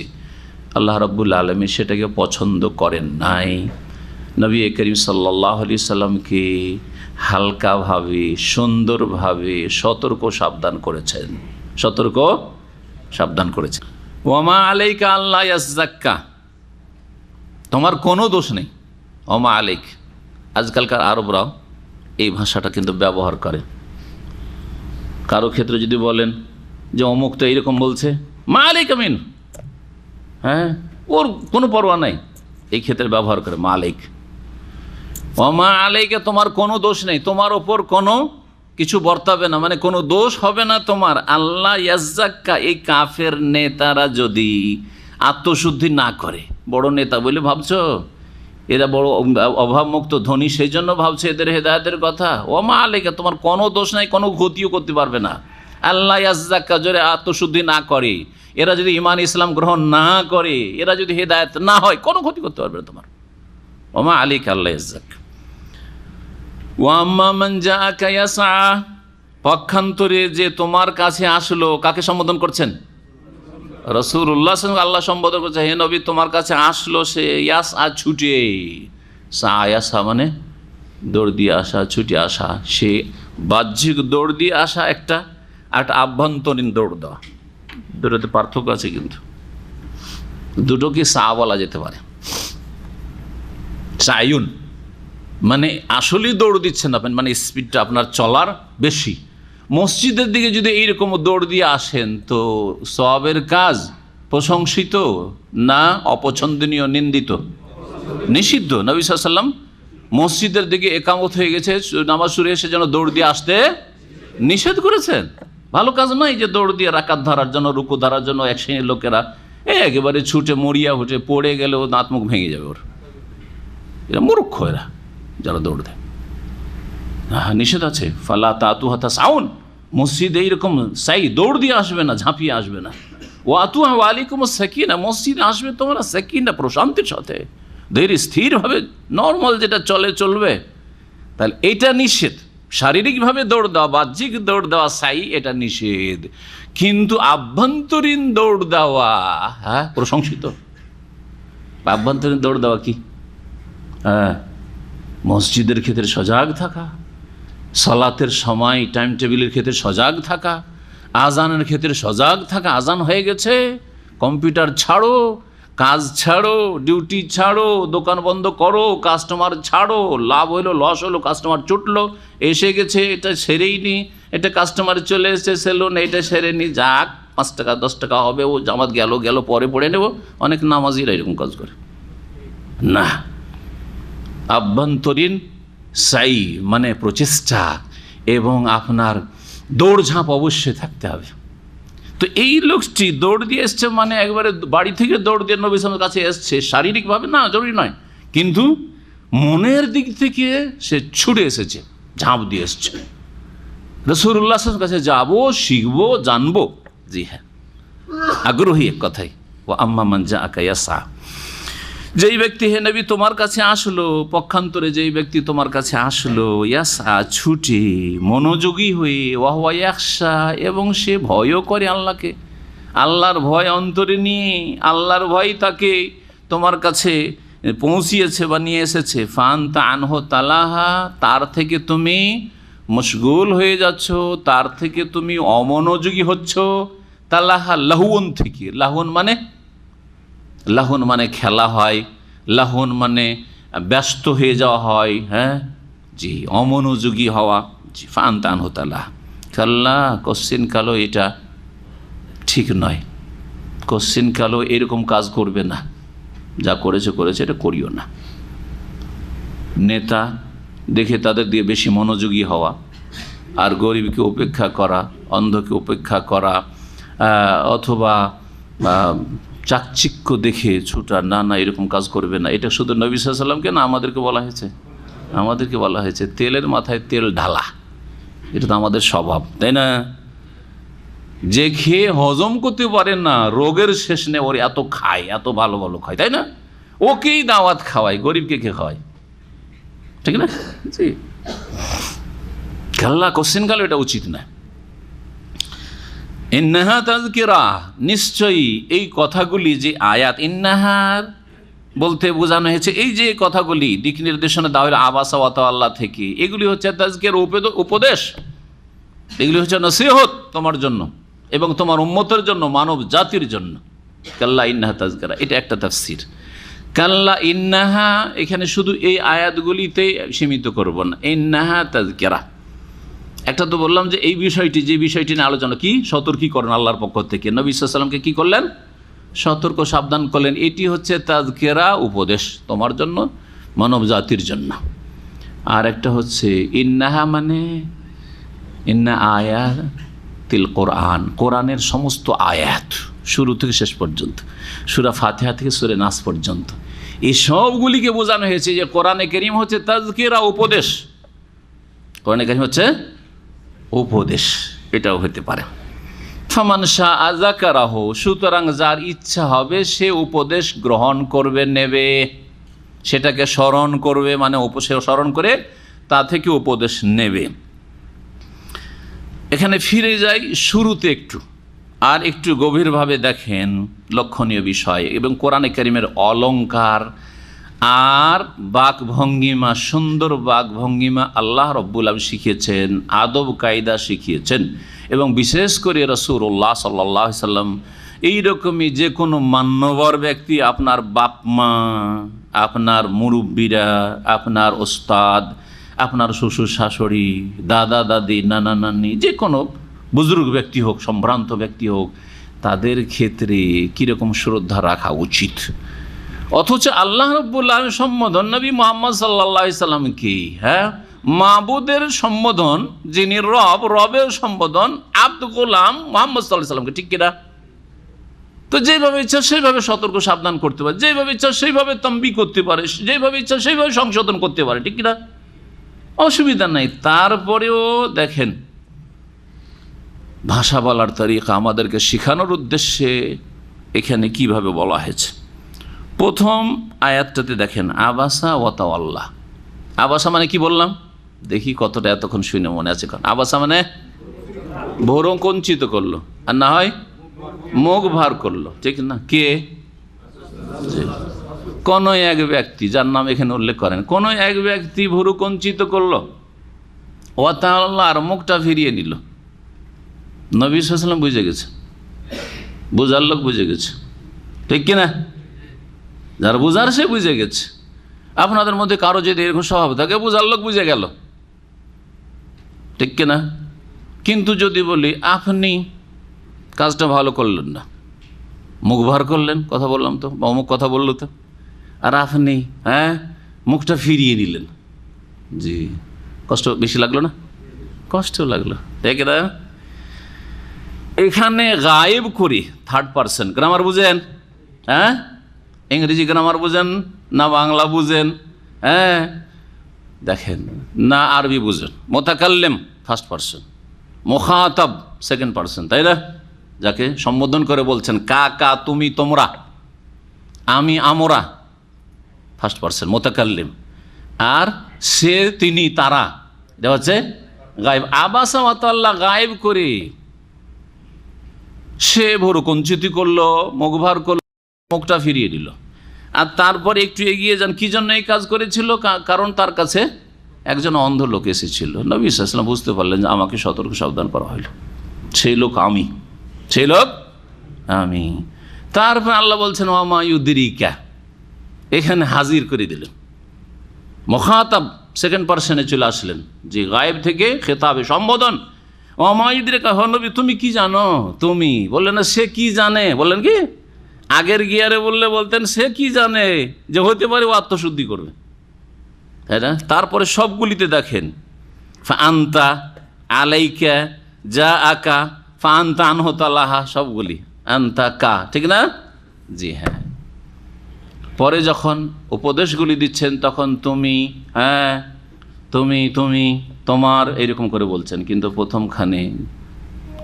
আল্লাহ রাব্বুল আলামিন সেটাকে পছন্দ করেন নাই। নবী করিম সাল্লাল্লাহু আলাইহি সাল্লামকে হালকাভাবে, সুন্দরভাবে সতর্ক সাবধান করেছেন, সতর্ক সাবধান করেছেন। ওয়ামা আলাইকা আল্লাহ ইয়াজ্জাক্কা, তোমার কোনো দোষ নেই। ওমা আলাইক, আজকালকার আরবরাও এই ভাষাটা কিন্তু ব্যবহার করে। কারো ক্ষেত্রে যদি বলেন যে অমুক তো এইরকম বলছে, মা আলাইক আমিন, ওর কোনো পরোয়া নাই, এই ক্ষেত্রে ব্যবহার করে মা আলাইক। ওমা আলাইকে, তোমার কোনো দোষ নেই, তোমার ওপর কোনো কিছু বর্তাবে না, মানে কোনো দোষ হবে না তোমার। আল্লাহ ইয়াজ্জাক্কা, এই কাফের নেতারা যদি আত্মশুদ্ধি না করে, বড় নেতা বলে ভাবছো এরা বড় অভাবমুক্ত ধনী, সেই জন্য ভাবছে এদের হেদায়েতের কথা। ওমা আলাইকা, তোমার কোনো দোষ নাই, কোনো ক্ষতিও করতে পারবে না। আল্লাহ ইয়াজ্জাক্কা, যদি আত্মশুদ্ধি না করে, এরা যদি ঈমান ইসলাম গ্রহণ না করে, এরা যদি হেদায়েত না হয়, কোনো ক্ষতি করতে পারবে না তোমার। ওমা আলাইকা আল্লাহ ইয়াজ্জাক্কা। ওয়া আম্মা মান জাআকা ইয়াসআ, পক্ষান্তরে যে তোমার কাছে আসলো, কাকে সম্বোধন করছেন? রাসূলুল্লাহ সাল্লাল্লাহু আলাইহি ওয়াসাল্লাম। আল্লাহ সম্বোধন করছে, হে নবী তোমার কাছে আসলো সে ইয়াসআ, ছুটে। ইয়াসআ মানে দৌড় দিয়ে আসা, ছুটে আসা। সে বাহ্যিক দৌড় দিয়ে আসা একটা, একটা আভ্যন্তরীণ দৌড় দেওয়া, দুটোতে পার্থক্য আছে, কিন্তু দুটোকে সা বলা যেতে পারে। সায়ুন মানে আসলেই দৌড় দিচ্ছেন আপনি, মানে স্পিডটা আপনার চলার বেশি। মসজিদের দিকে যদি এইরকম দৌড় দিয়ে আসেন, তো সওয়াবের কাজ প্রশংসিত না অপছন্দনীয়, নিন্দিত, নিষিদ্ধ? নবী সাল্লাল্লাহু আলাইহি ওয়াসাল্লাম মসজিদের দিকে একামত হয়ে গেছে, নামাজ শুরু এসে যেন দৌড় দিয়ে আসতে নিষেধ করেছেন। ভালো কাজ নয় যে দৌড় দিয়ে রাকাত ধরার জন্য, রুকু ধরার জন্য এক শ্রেণীর লোকেরা একেবারে ছুটে মরিয়া উঠে পড়ে গেলেও দাঁত মুখ ভেঙে যাবে ওর। এরা মূর্খ, এরা যারা দৌড় দেয়। নিষেধ আছে, ফালা তাতুহা তাসাউন, মসজিদে এইরকম সাই দৌড় দিয়ে আসবে না, ঝাঁপিয়ে আসবে না। ওয়াতুহা ওয়ালাইকুম সাকিনা, মসজিদে আসবে তোমরা সাকিনা, প্রশান্তির সাথে, ধীরে স্থিরভাবে, নর্মাল যেটা চলবে। তাহলে এটা নিষেধ। শারীরিকভাবে দৌড় দেওয়া, বাহ্যিক দৌড় দেওয়া সাই, এটা নিষেধ। কিন্তু আভ্যন্তরীণ দৌড় দেওয়া প্রশংসিত। আভ্যন্তরীণ দৌড় দেওয়া কি? মসজিদের ক্ষেত্রে সজাগ থাকা, সালাতের সময় টাইম টেবিলের ক্ষেত্রে সজাগ থাকা, আজানের ক্ষেত্রে সজাগ থাকা। আজান হয়ে গেছে, কম্পিউটার ছাড়ো, কাজ ছাড়ো, ডিউটি ছাড়ো, দোকান বন্ধ করো, কাস্টমার ছাড়ো। লাভ হইলো, লস হলো, কাস্টমার ছুটলো, এসে গেছে, এটা সেরেই নি, এটা কাস্টমার চলে এসেছে সেলুন, এটা সেরে নি, যাক 5 টাকা 10 টাকা হবে, ও জামাত গেল পরে পড়ে নেব। অনেক নামাজিরা এরকম কাজ করে না। আভ্যন্তরীণ সাই মানে প্রচেষ্টা, এবং আপনার দৌড়ঝাঁপ অবশ্যই থাকতে হবে। তো এই লোকটি দৌড় দিয়ে এসছে, মানে একবারে বাড়ি থেকে দৌড় দিয়ে নবী সাল্লাল্লাহু আলাইহি ওয়াসাল্লামের কাছে এসছে, শারীরিকভাবে না, জরুরি নয়, কিন্তু মনের দিক থেকে সে ছুটে এসেছে, ঝাঁপ দিয়ে এসছে। রাসূলুল্লাহ সাল্লাল্লাহু আলাইহি ওয়াসাল্লামের কাছে যাবো, শিখবো, জানবো। জি হ্যাঁ, আগ্রহী এক কথাই। ওয়া আম্মা মান জাআকা ইয়াসআ, যেই ব্যক্তি হে নবী তোমার কাছে আসলো, পক্ষান্তরে যেই ব্যক্তি তোমার কাছে আসলো, ইয়াসা ছুটে, মনোযোগী হয়ে, ওয়াহুয়া ইয়াখশা, এবং সে ভয়ও করে আল্লাহকে, আল্লাহর ভয় অন্তরে নিয়ে, আল্লাহর ভয় তাকে তোমার কাছে পৌঁছিয়েছে বা নিয়ে এসেছে। ফান্তা আনহু তালাহা, তার থেকে তুমি মশগুল হয়ে যাচ্ছ, তার থেকে তুমি অমনোযোগী হচ্ছ। তালাহা লাহুন থেকে, লাহুন মানে খেলা হয়, লাহুন মানে ব্যস্ত হয়ে যাওয়া হয়। জি, অমনোযোগী হওয়া। জি, ফান্তান হতালা, কাল্লা, কশ্চিন কালো, এটা ঠিক নয়। কোশ্চিন কালো এরকম কাজ করবে না, যা করেছে এটা করিও না। নেতা দেখে তাদের দিয়ে বেশি মনোযোগী হওয়া, আর গরিবকে উপেক্ষা করা, অন্ধকে উপেক্ষা করা, অথবা চাকচিক্য দেখে ছুটা, না না এরকম কাজ করবে না। এটা শুধু নবী সাল্লাল্লাহু আলাইহি ওয়াসাল্লামকে না, আমাদেরকে বলা হয়েছে তেলের মাথায় তেল ঢালা। এটা তো আমাদের স্বভাব, তাই না? যে খেয়ে হজম করতে পারে না, রোগের শেষ নেই, ওর এত খায়, এত ভালো ভালো খায়, তাই না? ওকেই দাওয়াত খাওয়ায়, গরিবকে কে খাওয়ায়, ঠিক না? জি, কাল্লা, কোশ্চেন কালো, এটা উচিত না। ইন্নাহা তাযকিরা, নিশ্চয়ই এই কথাগুলি যে আয়াত, ইন্নাহার বলতে বোঝানো হয়েছে এই যে কথাগুলি দিক নির্দেশনা দেওয়া হলো আবাসা ওয়া তাওয়াল্লা থেকে, এগুলি হচ্ছে তাযকির, উপদেশ, এগুলি হচ্ছে নসিহত তোমার জন্য এবং তোমার উম্মতের জন্য, মানব জাতির জন্য। কাল্লা ইন্নাহা তাযকিরা, এটা একটা তাফসীর। কাল্লা ইন্নাহা এখানে শুধু এই আয়াতগুলিতে সীমিত করব না, ইন্নাহা তাযকিরা। একটা তো বললাম যে এই বিষয়টি, যে বিষয়টি নিয়ে আলোচনা, কি সতর্কীকরণ আল্লাহর পক্ষ থেকে, নবী সাল্লাল্লাহু আলাইহি ওয়াসাল্লামকে কি করলেন? সতর্ক, সাবধান করলেন। এটি হচ্ছে তাযকিরা, উপদেশ তোমার জন্য, মানব জাতির জন্য। আর একটা হচ্ছে ইন্নাহা, মানে ইন্না আয়াতিল কোরআন, কোরআনের সমস্ত আয়াত শুরু থেকে শেষ পর্যন্ত, সূরা ফাতিহা থেকে সূরা নাস পর্যন্ত, এই সবগুলিকে বোঝানো হয়েছে যে কোরআনে কারীম হচ্ছে তাযকিরা, উপদেশ। কোরআনে কারীম হচ্ছে উপদেশ, এটাও হতে পারে। ফামান শাআ যাকারাহু, সুতরাং যার ইচ্ছা হবে সে উপদেশ গ্রহণ করবে, নেবে, সেটাকে স্মরণ করবে, মানে স্মরণ করে তা থেকে উপদেশ নেবে। এখানে ফিরে যাই শুরুতে একটু, আর একটু গভীরভাবে দেখেন লক্ষণীয় বিষয়। এবং কোরআনে কারীমের অলংকার আর বাকভঙ্গিমা, সুন্দর বাকভঙ্গিমা আল্লাহ রব্বুল আলামিন শিখিয়েছেন, আদব কায়দা শিখিয়েছেন। এবং বিশেষ করে রাসূলুল্লাহ সাল্লাল্লাহু আলাইহি সাল্লাম এইরকমই যে কোনো মান্যবর ব্যক্তি, আপনার বাপ মা, আপনার মুরব্বীরা, আপনার ওস্তাদ, আপনার শ্বশুর শাশুড়ি, দাদা দাদি, নানা নানি, যে কোনো বুজুর্গ ব্যক্তি হোক, সম্ভ্রান্ত ব্যক্তি হোক, তাদের ক্ষেত্রে কীরকম শ্রদ্ধা রাখা উচিত। অথচ আল্লাহ রাব্বুল আলামিন সম্বোধন নবী মুহাম্মদ সাল্লাল্লাহু আলাইহি সাল্লামকে, মাবুদের সম্বোধন, যিনি রব, রবের সম্বোধন আব্দ গোলাম মুহাম্মদ সাল্লাল্লাহু আলাইহি সাল্লামকে, ঠিক কিনা? তো যেভাবে ইচ্ছা সেইভাবে সতর্ক সাবধান করতে পারে, যেভাবে ইচ্ছা সেইভাবে তম্বি করতে পারে, যেভাবে ইচ্ছা সেইভাবে সংশোধন করতে পারে, ঠিক কিনা? অসুবিধা নাই। তারপরেও দেখেন ভাষা বলার তরিকা আমাদেরকে শেখানোর উদ্দেশ্যে এখানে কিভাবে বলা হয়েছে। প্রথম আয়াতটাতে দেখেন আবাসা ওয়া তাওয়াল্লা। আবাসা মানে কি বললাম, দেখি কতটা এতক্ষণ শুনে মনে আছে। কারণ আবাসা মানে ভোরং কঞ্চিত করলো, আর না হয় মুখ ভার করলো, ঠিক না? কে? কোন এক ব্যক্তি, যার নাম এখানে উল্লেখ করেন, কোন এক ব্যক্তি ভুরু কঞ্চিত করলো, ওয়া তাওয়াল্লা, আর মুখটা ফিরিয়ে নিল। নবী সাল্লাল্লাহু আলাইহি ওয়াসাল্লাম বুঝে গেছে, বুঝার লোক বুঝে গেছে, ঠিক কিনা? যারা বুঝার সে বুঝে গেছে। আপনাদের মধ্যে কারো যদি এরকম স্বভাব থাকে, বুঝার লোক বুঝে গেল, ঠিক কিনা? কিন্তু যদি বলি আপনি কাজটা ভালো করলেন না, মুখ ভার করলেন, কথা বললাম তো, বা অমুক কথা বললো তো, আর আপনি মুখটা ফিরিয়ে নিলেন, জি, কষ্ট বেশি লাগলো না? কষ্ট লাগলো, ঠিক না? এখানে গায়েব করি, থার্ড পারসন গ্রামার বুঝেন? ইংরেজি গ্রামার বুঝেন না বাংলা বুঝেন? দেখেন না আরবি বুঝেন। মোতাকাল্লিম ফার্স্ট পারসন, মুখাতাব সেকেন্ড পারসন, তাই না? যাকে সম্বোধন করে বলছেন কা কা, তুমি তোমরা, আমি আমরা, ফার্স্ট পারসন মোতাকাল্লিম। আর সে, তিনি, তারা, এটা হচ্ছে গায়েব। আবাসা ওয়া তাওয়াল্লা, গায়েব করে সে ভোর কঞ্চিতি করলো, মুখ ভার করলো, মুখটা ফিরিয়ে দিল। আর তারপরে একটু এগিয়ে যান, কি জন্য এই কাজ করেছিল? কারণ তার কাছে একজন অন্ধ লোক এসেছিল। নবী সাল্লাল্লাহু আলাইহি ওয়াসাল্লাম বুঝতে পারলেন যে আমাকে সতর্ক সাবধান করা হলো, সেই লোক আমি, সেই লোক আমি। তারপর আল্লাহ বলছেন ওয়া মা ইউদরিকা, এখানে হাজির করে দিলেন, মুখাতাব সেকেন্ড পারসনে চলে আসলেন, যে গায়েব থেকে খেতাবে সম্বোধন, ওমা ইদরিকা, হ নবী তুমি কি জানো? তুমি বললেন না সে কি জানে, বললেন কি আগের গিয়ারে বলতেন সে কি জানে, যে হতে পারে ও আত্মশুদ্ধি করবে, তাই না? তারপরে সবগুলিতে দেখেন আন্তা আলাইকা যা আকা আন্তা আনহতালাহা, সবগুলি আন্তা কা, ঠিক না? জি হ্যাঁ। পরে যখন উপদেশগুলি দিচ্ছেন তখন তুমি, হ্যাঁ তুমি তুমি তোমার এরকম করে বলছেন, কিন্তু প্রথমখানে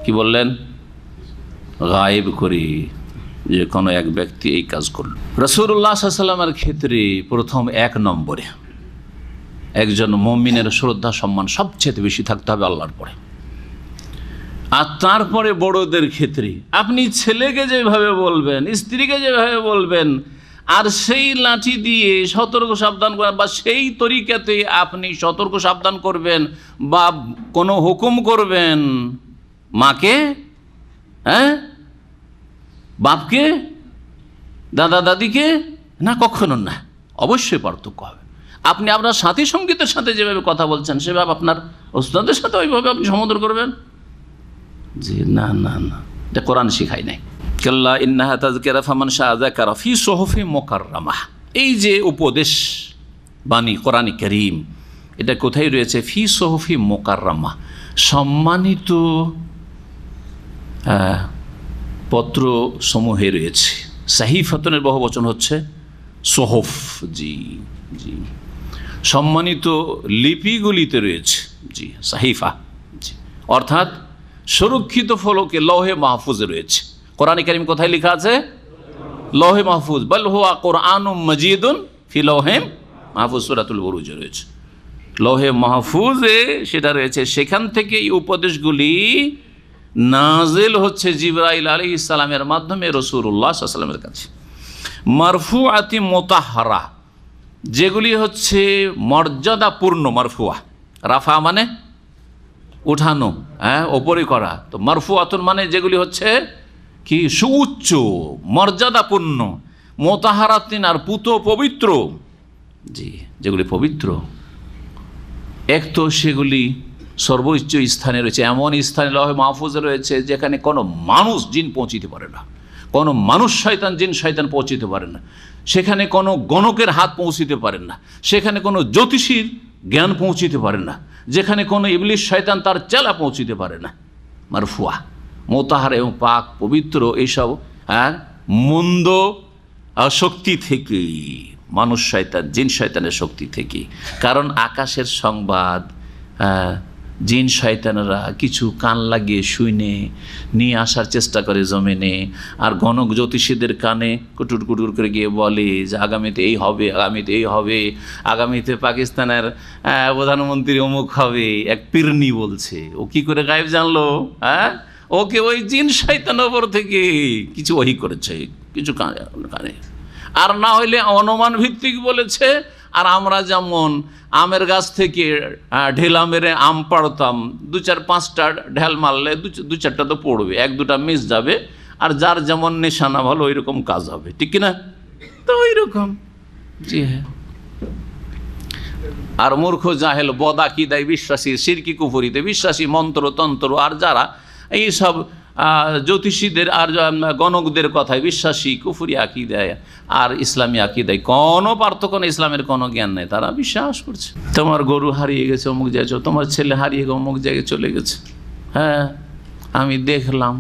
কি বললেন? গায়েব করি যে কোনো এক ব্যক্তি এই কাজ করল। রাসূলুল্লাহ সাল্লাল্লাহু আলাইহি ওয়াসাল্লামের ক্ষেত্রে প্রথম 1 নম্বরে একজন মুমিনের শ্রদ্ধা সম্মান সবচেয়ে বেশি থাকতে হবে আল্লাহর পরে। আর তারপরে বড়দের ক্ষেত্রে আপনি ছেলেকে যেভাবে বলবেন, স্ত্রীকে যেভাবে বলবেন, আর সেই লাঠি দিয়ে সতর্ক সাবধান করবেন, বা সেই তরিকাতে আপনি সতর্ক সাবধান করবেন বা কোনো হুকুম করবেন, মাকে, হ্যাঁ বাপকে, দাদা দাদিকে না, কখনো না। অবশ্যই পার্থক্য হবে। আপনি আপনার সাথী সঙ্গীতের সাথে যেভাবে কথা বলছেন সেভাবে আপনার ওস্তাদের সাথে ওইভাবে আপনি সমাদর করবেন? জি না না না, এটা কোরআন শিখাই নাই। কাল্লা ইন্নাহা তাযকিরা ফামান শাআ যাকারা ফি সুহুফি মুকাররামাহ। এই যে উপদেশ বাণী কোরআনে কারীম, এটা কোথায় রয়েছে? ফি সুহুফি মুকাররামাহ, সম্মানিত পত্র সমূহে রয়েছে। সাহিফাতুনের বহুবচন হচ্ছে সোহফ। জি জি, সম্মানিত লিপিগুলিতে রয়েছে। জি সাহিফা, জি অর্থাৎ সুরক্ষিত ফলকে লৌহে মাহফুজে রয়েছে। কোরআনে কারীম কোথায় লেখা আছে? লৌহে মাহফুজ। বাল হুয়া কোরআনুম মাজিদুন ফি লৌহে মাহফুজ, সূরাতুল বুরুজে রয়েছে। লৌহে মাহফুজে সেটা রয়েছে, সেখান থেকে এই উপদেশগুলি নাজিল হচ্ছে জিবরাইল আলাইহিস সালামের মাধ্যমে রাসূলুল্লাহ সাল্লাল্লাহু আলাইহি ওয়াসাল্লামের কাছে। মারফুআতি মুতাহহারা, যেগুলি হচ্ছে মর্যাদাপূর্ণ। মারফুয়া, রাফা মানে উঠানো, হ্যাঁ ওপরে করা। তো মারফুআতুন মানে যেগুলি হচ্ছে কি সুউচ্চ মর্যাদাপূর্ণ। মুতাহহারাতিন আর পুত পবিত্র, জি যেগুলি পবিত্র। এক তো সেগুলি সর্বোচ্চ স্থানে রয়েছে, এমন স্থানে লৌহে মাহফুজে রয়েছে যেখানে কোনো মানুষ জিন পৌঁছিতে পারে না, কোনো মানুষ শয়তান জিন শয়তান পৌঁছিতে পারে না, সেখানে কোনো গণকের হাত পৌঁছিতে পারেন না, সেখানে কোনো জ্যোতিষীর জ্ঞান পৌঁছিতে পারে না, যেখানে কোনো ইবলিশ শয়তান তার চেলা পৌঁছিতে পারে না। মারফুয়া, মোতাহার এবং পাক পবিত্র এইসব মন্দ শক্তি থেকে, মানুষ শয়তান জিন শয়তানের শক্তি থেকে। কারণ আকাশের সংবাদ জিন শয়তানেরা কিছু কান লাগিয়ে শুনে নিয়ে আসার চেষ্টা করে জমিনে, আর গণক জ্যোতিষীদের কানে কুটুর কুটুর করে গিয়ে বলে যে আগামীতে এই হবে, আগামীতে এই হবে, আগামীতে পাকিস্তানের প্রধানমন্ত্রী অমুক হবে। এক পিরনি বলছে, ও কি করে গায়েব জানলো? হ্যাঁ, ওকে ওই জিন শয়তানের ওপর থেকে কিছু ওহি করেছে, কিছু কানে, আর না হইলে অনুমান ভিত্তিক বলেছে। আর আমরা যেমন আমের গাছ থেকে ঢেলা মেরে আম পাড়তাম, 2-4-5টা ঢেল মারলে 2-4টা তো পড়বে, 1-2টা মিস যাবে, আর যার যেমন নিশানা ভালো ওই রকম কাজ হবে, ঠিক কিনা? তো ওই রকম, জি হ্যাঁ। আর মূর্খ জাহেল বদাকিদায় বিশ্বাসী, শিরকি কুফরিতে বিশ্বাসী, মন্ত্রতন্ত্র আর যারা এইসব জ্যোতিষীদের আর গণকদের কথায় বিশ্বাসী, কুফরি আকিদায় আর ইসলামী আকিদায় কোনো পার্থক্য নেই, ইসলামের কোনো জ্ঞান নেই, তারা বিশ্বাস করছে। তোমার গরু হারিয়ে গেছে অমুক জায়গায়, তোমার ছেলে হারিয়ে গিয়ে অমুক জায়গায় চলে গেছে, হ্যাঁ আমি দেখলাম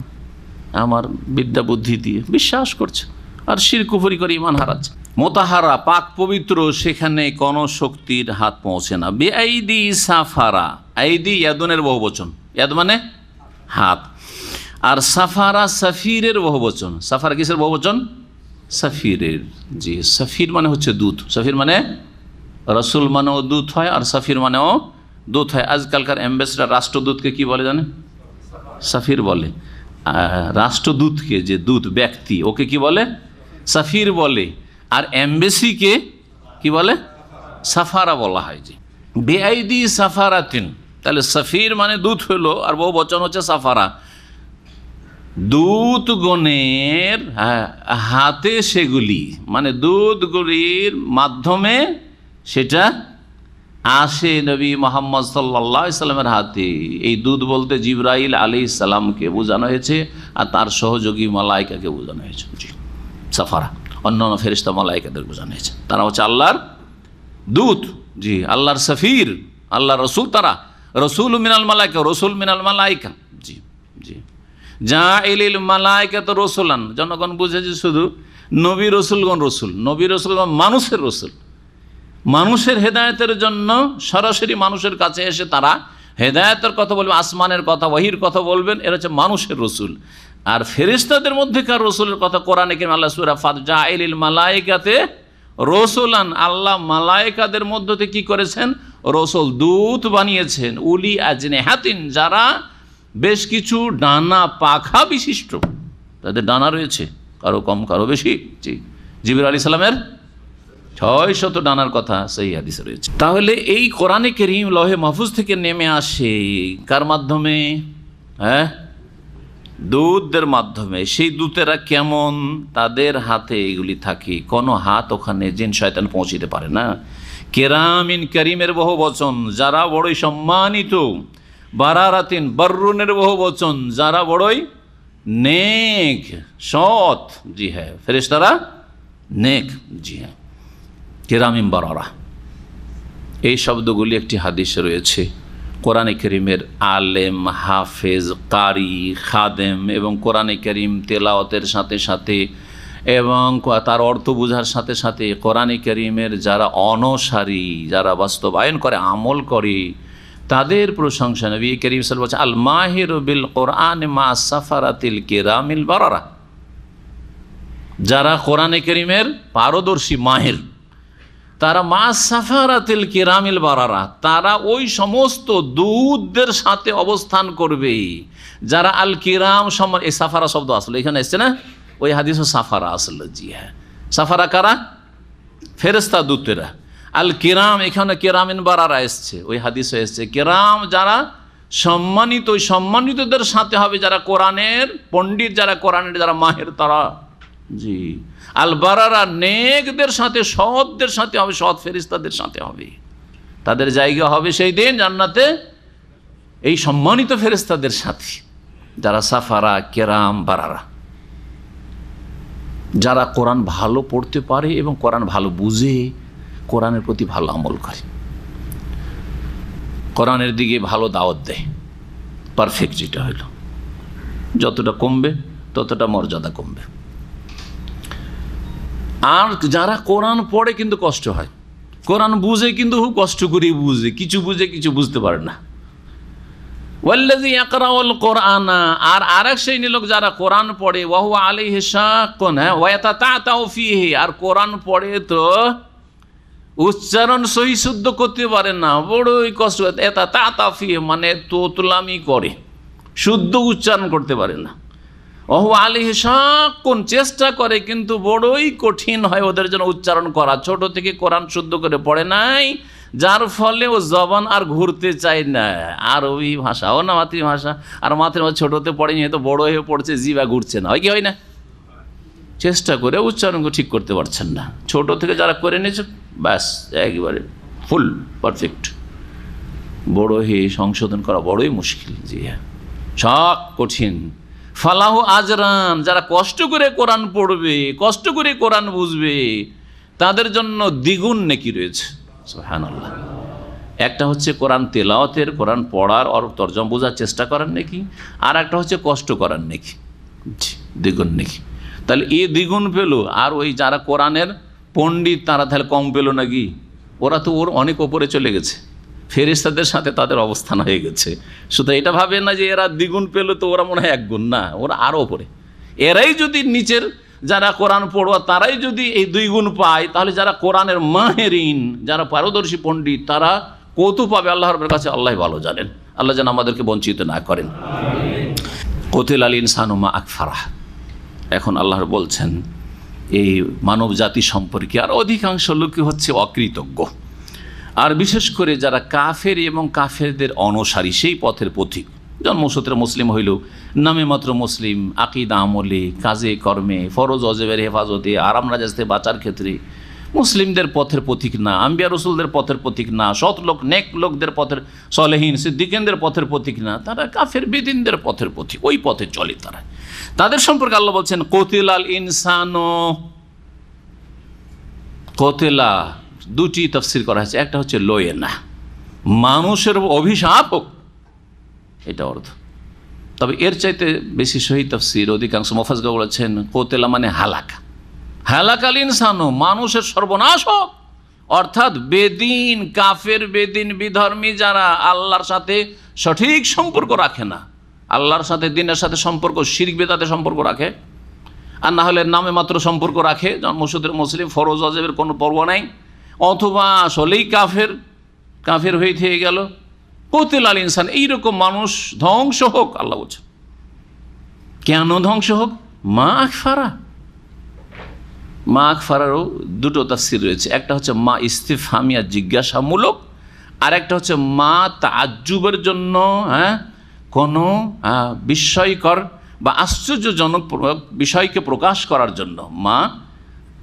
আমার বিদ্যা বুদ্ধি দিয়ে, বিশ্বাস করছে আর শির কুফরি করে ইমান হারাচ্ছে। মোতাহারা পাক পবিত্র, সেখানে কোনো শক্তির হাত পৌঁছে না। বেআইদি সাফারা, আইদি ইয়াদুনের বহুবচন, ইয়াদ মানে হাত, আর সাফারা সাফিরের বহুবচন। সাফারা কিসের বহুবচন? সাফিরের। জি, সাফির মানে হচ্ছে দূত। সাফির মানে রসুল মানেও দূত হয়, আর সাফির মানেও দূত হয়। আজকালকার অ্যাম্বাসেডার রাষ্ট্রদূতকে কি বলে জানে? সাফির বলে। রাষ্ট্রদূতকে, যে দূত ব্যক্তি, ওকে কি বলে? সাফির বলে। আর এমবেসিকে কি বলে? সাফারা বলা হয়। যে বেআইদি সাফারাতিন, তাহলে সাফির মানে দূত হলো, আর বহু বচন হচ্ছে সাফারা। দূতগণের হাতে সেগুলি, মানে দূতগুলির মাধ্যমে সেটা আসে নবী মোহাম্মদ সাল্লাল্লাহু আলাইহি সাল্লামের হাতে। এই দুধ বলতে জিবরাইল আলাইহিস সালামকে বোঝানো হয়েছে আর তার সহযোগী মালাইকাকে বোঝানো হয়েছে। জি, সাফারা অন্যান্য ফেরেশতা মালাইকাদের বোঝানো হয়েছে। তারা হচ্ছে আল্লাহর দূত, জি, আল্লাহর সফির, আল্লাহর রসুল। তারা রসুল মিনাল মালাইকা, রসুল মিনাল মালাইকা। জি জি, জাইলিল মালাইকা তো রসুলান, জনগণ বুঝেছে শুধু নবী রসুলগণ রসুল, নবী রসুলগণ মানুষের রসুল, মানুষের হেদায়েতের জন্য সরাসরি মানুষের কাছে এসে তারা হেদায়েতের কথা বলবেন, আসমানের কথা, ওহীর কথা বলবেন। এরা হচ্ছে মানুষের রসুল। আর ফেরেশতাদের মধ্যেকার রসুলের কথা কোরআনে কারীমে আল্লাহ সূরা ফাতির জাইলিল মালাইকাতে রসুলান, আল্লাহ মালাইকাদের মধ্যে কি করেছেন? রসুল, দূত বানিয়েছেন। উলি আজনিহাতিন, যারা বেশ কিছু ডানা পাখা বিশিষ্ট, তাদের ডানা রয়েছে, কারো কম কারো বেশি। জি, জিবরাইল আলাইহিস সালামের 600 ডানার কথা সেই হাদিসে রয়েছে। তাহলে এই কোরআনে কারীম লৌহে মাহফুজ থেকে নেমে আসে কার মাধ্যমে? হ্যাঁ, দূতদের মাধ্যমে। সেই দূতেরা কেমন? তাদের হাতে এগুলি থাকে, কোনো হাত ওখানে জিন শয়তান পৌঁছিতে পারে না। কেরামিন কারিমের বহু বচন, যারা বড়ই সম্মানিত। বারারাতিন, বররুনের বহু বচন, যারা বড়ই নেক সৎ। জি হ্যাঁ, ফেরেশতারা নেক। জি হ্যাঁ, কেরামিন বারারা, এই শব্দগুলি একটি হাদিসে রয়েছে। কোরআনে কারীমের আলেম, হাফেজ, কারি, খাদেম এবং কোরআনে কারীম তেলাওয়াতের সাথে সাথে এবং তার অর্থ বোঝার সাথে সাথে কোরআনে কারীমের যারা অনুসারী, যারা বাস্তবায়ন করে, আমল করে, তাদের প্রশংসা নবী করিম সাল্লাল্লাহু আলাইহি ওয়াসাল্লাম আল মাহির বিল কোরআন মা সাফারাতিল কিরামিল বারারা, যারা কোরআনে কারীমের পারদর্শী, মাহির, তারা মা সাফারাতিল কিরামিল বারারা, তারা ওই সমস্ত দূতদের সাথে অবস্থান করবে যারা আল কিরাম সম্মান। এই সাফারা শব্দ আসলে এখানে এসছে না, ওই হাদিসও সাফারা আসলে। জি হ্যাঁ, সাফারা কারা? ফেরেশতা দূতেরা। আল কিরাম, এখানে কিরামিন বারারা এসছে, ওই হাদিসও এসছে কিরাম, যারা সম্মানিত, ওই সম্মানিতদের সাথে হবে যারা কোরআনের পণ্ডিত, যারা কোরআনের যারা মাহের, তারা। জি, আল বারারা নেকদের সাথে, সৎদের সাথে হবে, সৎ ফেরেশতাদের সাথে হবে। তাদের জায়গা হবে সেই দিন জান্নাতে এই সম্মানিত ফেরেশতাদের সাথে, যারা সাফারা কেরাম বারারা, যারা কোরআন ভালো পড়তে পারে এবং কোরআন ভালো বুঝে, কোরআনের প্রতি ভালো আমল করে, কোরআনের দিকে ভালো দাওয়াত দেয়। পারফেক্ট যেটা হলো, যতটা কমবে ততটা মর্যাদা কমবে। আর যারা কোরআন পড়ে কিন্তু কষ্ট হয়, কোরআন বুঝে কিন্তু খুব কষ্ট করে বুঝে, কিছু বুঝে কিছু বুঝতে পারে না। ওয়াল্লাযী ইয়াকরাউল কোরআনা, আর আরেক শ্রেণীর লোক যারা কোরআন পড়ে, ওয়া হুয়া আলাইহি শাক্কুন, ওয়া ইয়াতাতাউ ফীহি, আর কোরআন পড়ে তো উচ্চারণ সহি শুদ্ধ করতে পারে না, বড়ই কষ্ট। ইয়াতাতাউ ফীহি মানে তোতলামি করে, শুদ্ধ উচ্চারণ করতে পারে না। ওহু আলাইহি শাক্কুন, চেষ্টা করে কিন্তু বড়ই কঠিন হয় ওদের জন্য উচ্চারণ করা। ছোট থেকে কোরআন শুদ্ধ করে পড়ে নাই, যার ফলে ও জবান আর ঘুরতে চায় না। আর ওই ভাষাও না মাতৃভাষা, আর মাতৃভাষা ছোটোতে পড়েনি, হয়তো বড় হয়ে পড়ছে, জিভা ঘুরছে না, হয় কি হয় না? চেষ্টা করে উচ্চারণকে ঠিক করতে পারছেন না। ছোট থেকে যারা করে নিয়েছে ব্যাস একেবারে ফুল পারফেক্ট, বড় হয়ে সংশোধন করা বড়ই মুশকিল। জি হ্যাঁ, শক কঠিন। ফালাহু আজরান, যারা কষ্ট করে কোরআন পড়বে, কষ্ট করে কোরআন বুঝবে, তাদের জন্য দ্বিগুণ নেকি রয়েছে। সুবহানাল্লাহ। একটা হচ্ছে কোরআন তেলাওয়াতের, কোরআন পড়ার আর তরজমা বোঝার চেষ্টা করার নেকি, আর একটা হচ্ছে কষ্ট করার নেকি। দ্বিগুণ নেকি। তাহলে এ দ্বিগুণ পেল, আর ওই যারা কোরআনের পণ্ডিত তারা তাহলে কম পেল নাকি? ওরা তো ওর অনেক ওপরে চলে গেছে, ফেরেশতাদের সাথে তাদের অবস্থান হয়ে গেছে। সুতরাং এটা ভাবে না যে এরা দ্বিগুণ পেল তো ওরা মনে হয় একগুণ, না, ওরা আরও ওপরে। এরাই যদি নিচের যারা কোরআন পড়ুয়া তারাই যদি এই 2 গুণ পায়, তাহলে যারা কোরআনের মাহেরিন, যারা পারদর্শী পণ্ডিত, তারা কত পাবে আল্লাহর কাছে আল্লাহ ভালো জানেন। আল্লাহ যেন আমাদেরকে বঞ্চিত না করেন। কতিল আল ইনসানু মা আকফারাহ। এখন আল্লাহ বলছেন এই মানব জাতি সম্পর্কে আর অধিকাংশ লোকই হচ্ছে অকৃতজ্ঞ, আর বিশেষ করে যারা কাফের এবং কাফেরদের অনুসারী, সেই পথের পথিক। জন্মসূত্রে মুসলিম হইল, নামে মাত্র মুসলিম, আকিদা আমলে, কাজে কর্মে, ফরজ অজেবের হেফাজতে, আরাম রাজাস থেকে বাঁচার ক্ষেত্রে মুসলিমদের পথের পথিক না, আম্বিয়া রসুলদের পথের পথিক না, সৎ লোক নেক লোকদের পথের, সলেহীন সিদ্দিকিনদের পথের পথিক না, তারা কাফের বেদিনদের পথের পথিক, ওই পথে চলে তারা। তাদের সম্পর্কে আল্লাহ বলছেন কতিলাল ইনসানো। কতিলা দুটি তাফসীর করা হয়েছে, একটা হচ্ছে লয়ে না, মানুষের অভিশাপ হোক, এটা অর্থ। তবে এর চাইতে বেশি সহি তাফসীর অধিকাংশ মুফাসসির বলেছেন কতিলা মানে হালাকা, হালাকাল ইনসানো, মানুষের সর্বনাশ হোক। অর্থাৎ বেদিন, কাফের বেদিন বিধর্মী যারা আল্লাহর সাথে সঠিক সম্পর্ক রাখে না, আল্লাহর সাথে দিনের সাথে সম্পর্ক শিরক বেদাতে সম্পর্ক রাখে, আর না হলে নামে মাত্র সম্পর্ক রাখে, মসজিদের মুসলিম, ফরজ ওয়াজিবের কোনো পর্ব নাই, অথবা আসলেই কাফের হয়ে থেকে গেল। কতিলাল ইনসান, এইরকম মানুষ ধ্বংস হোক আল্লাহ বলছেন। কেন ধ্বংস হোক? মা আকফারা। মা আকফারারও দুটো তাফসীর রয়েছে, একটা হচ্ছে মা ইস্তিফহামিয়া জিজ্ঞাসামূলক, আর একটা হচ্ছে মা তাআজ্জুবের জন্য, কোনো বিস্ময়কর বা আশ্চর্যজনক বিষয়কে প্রকাশ করার জন্য। মা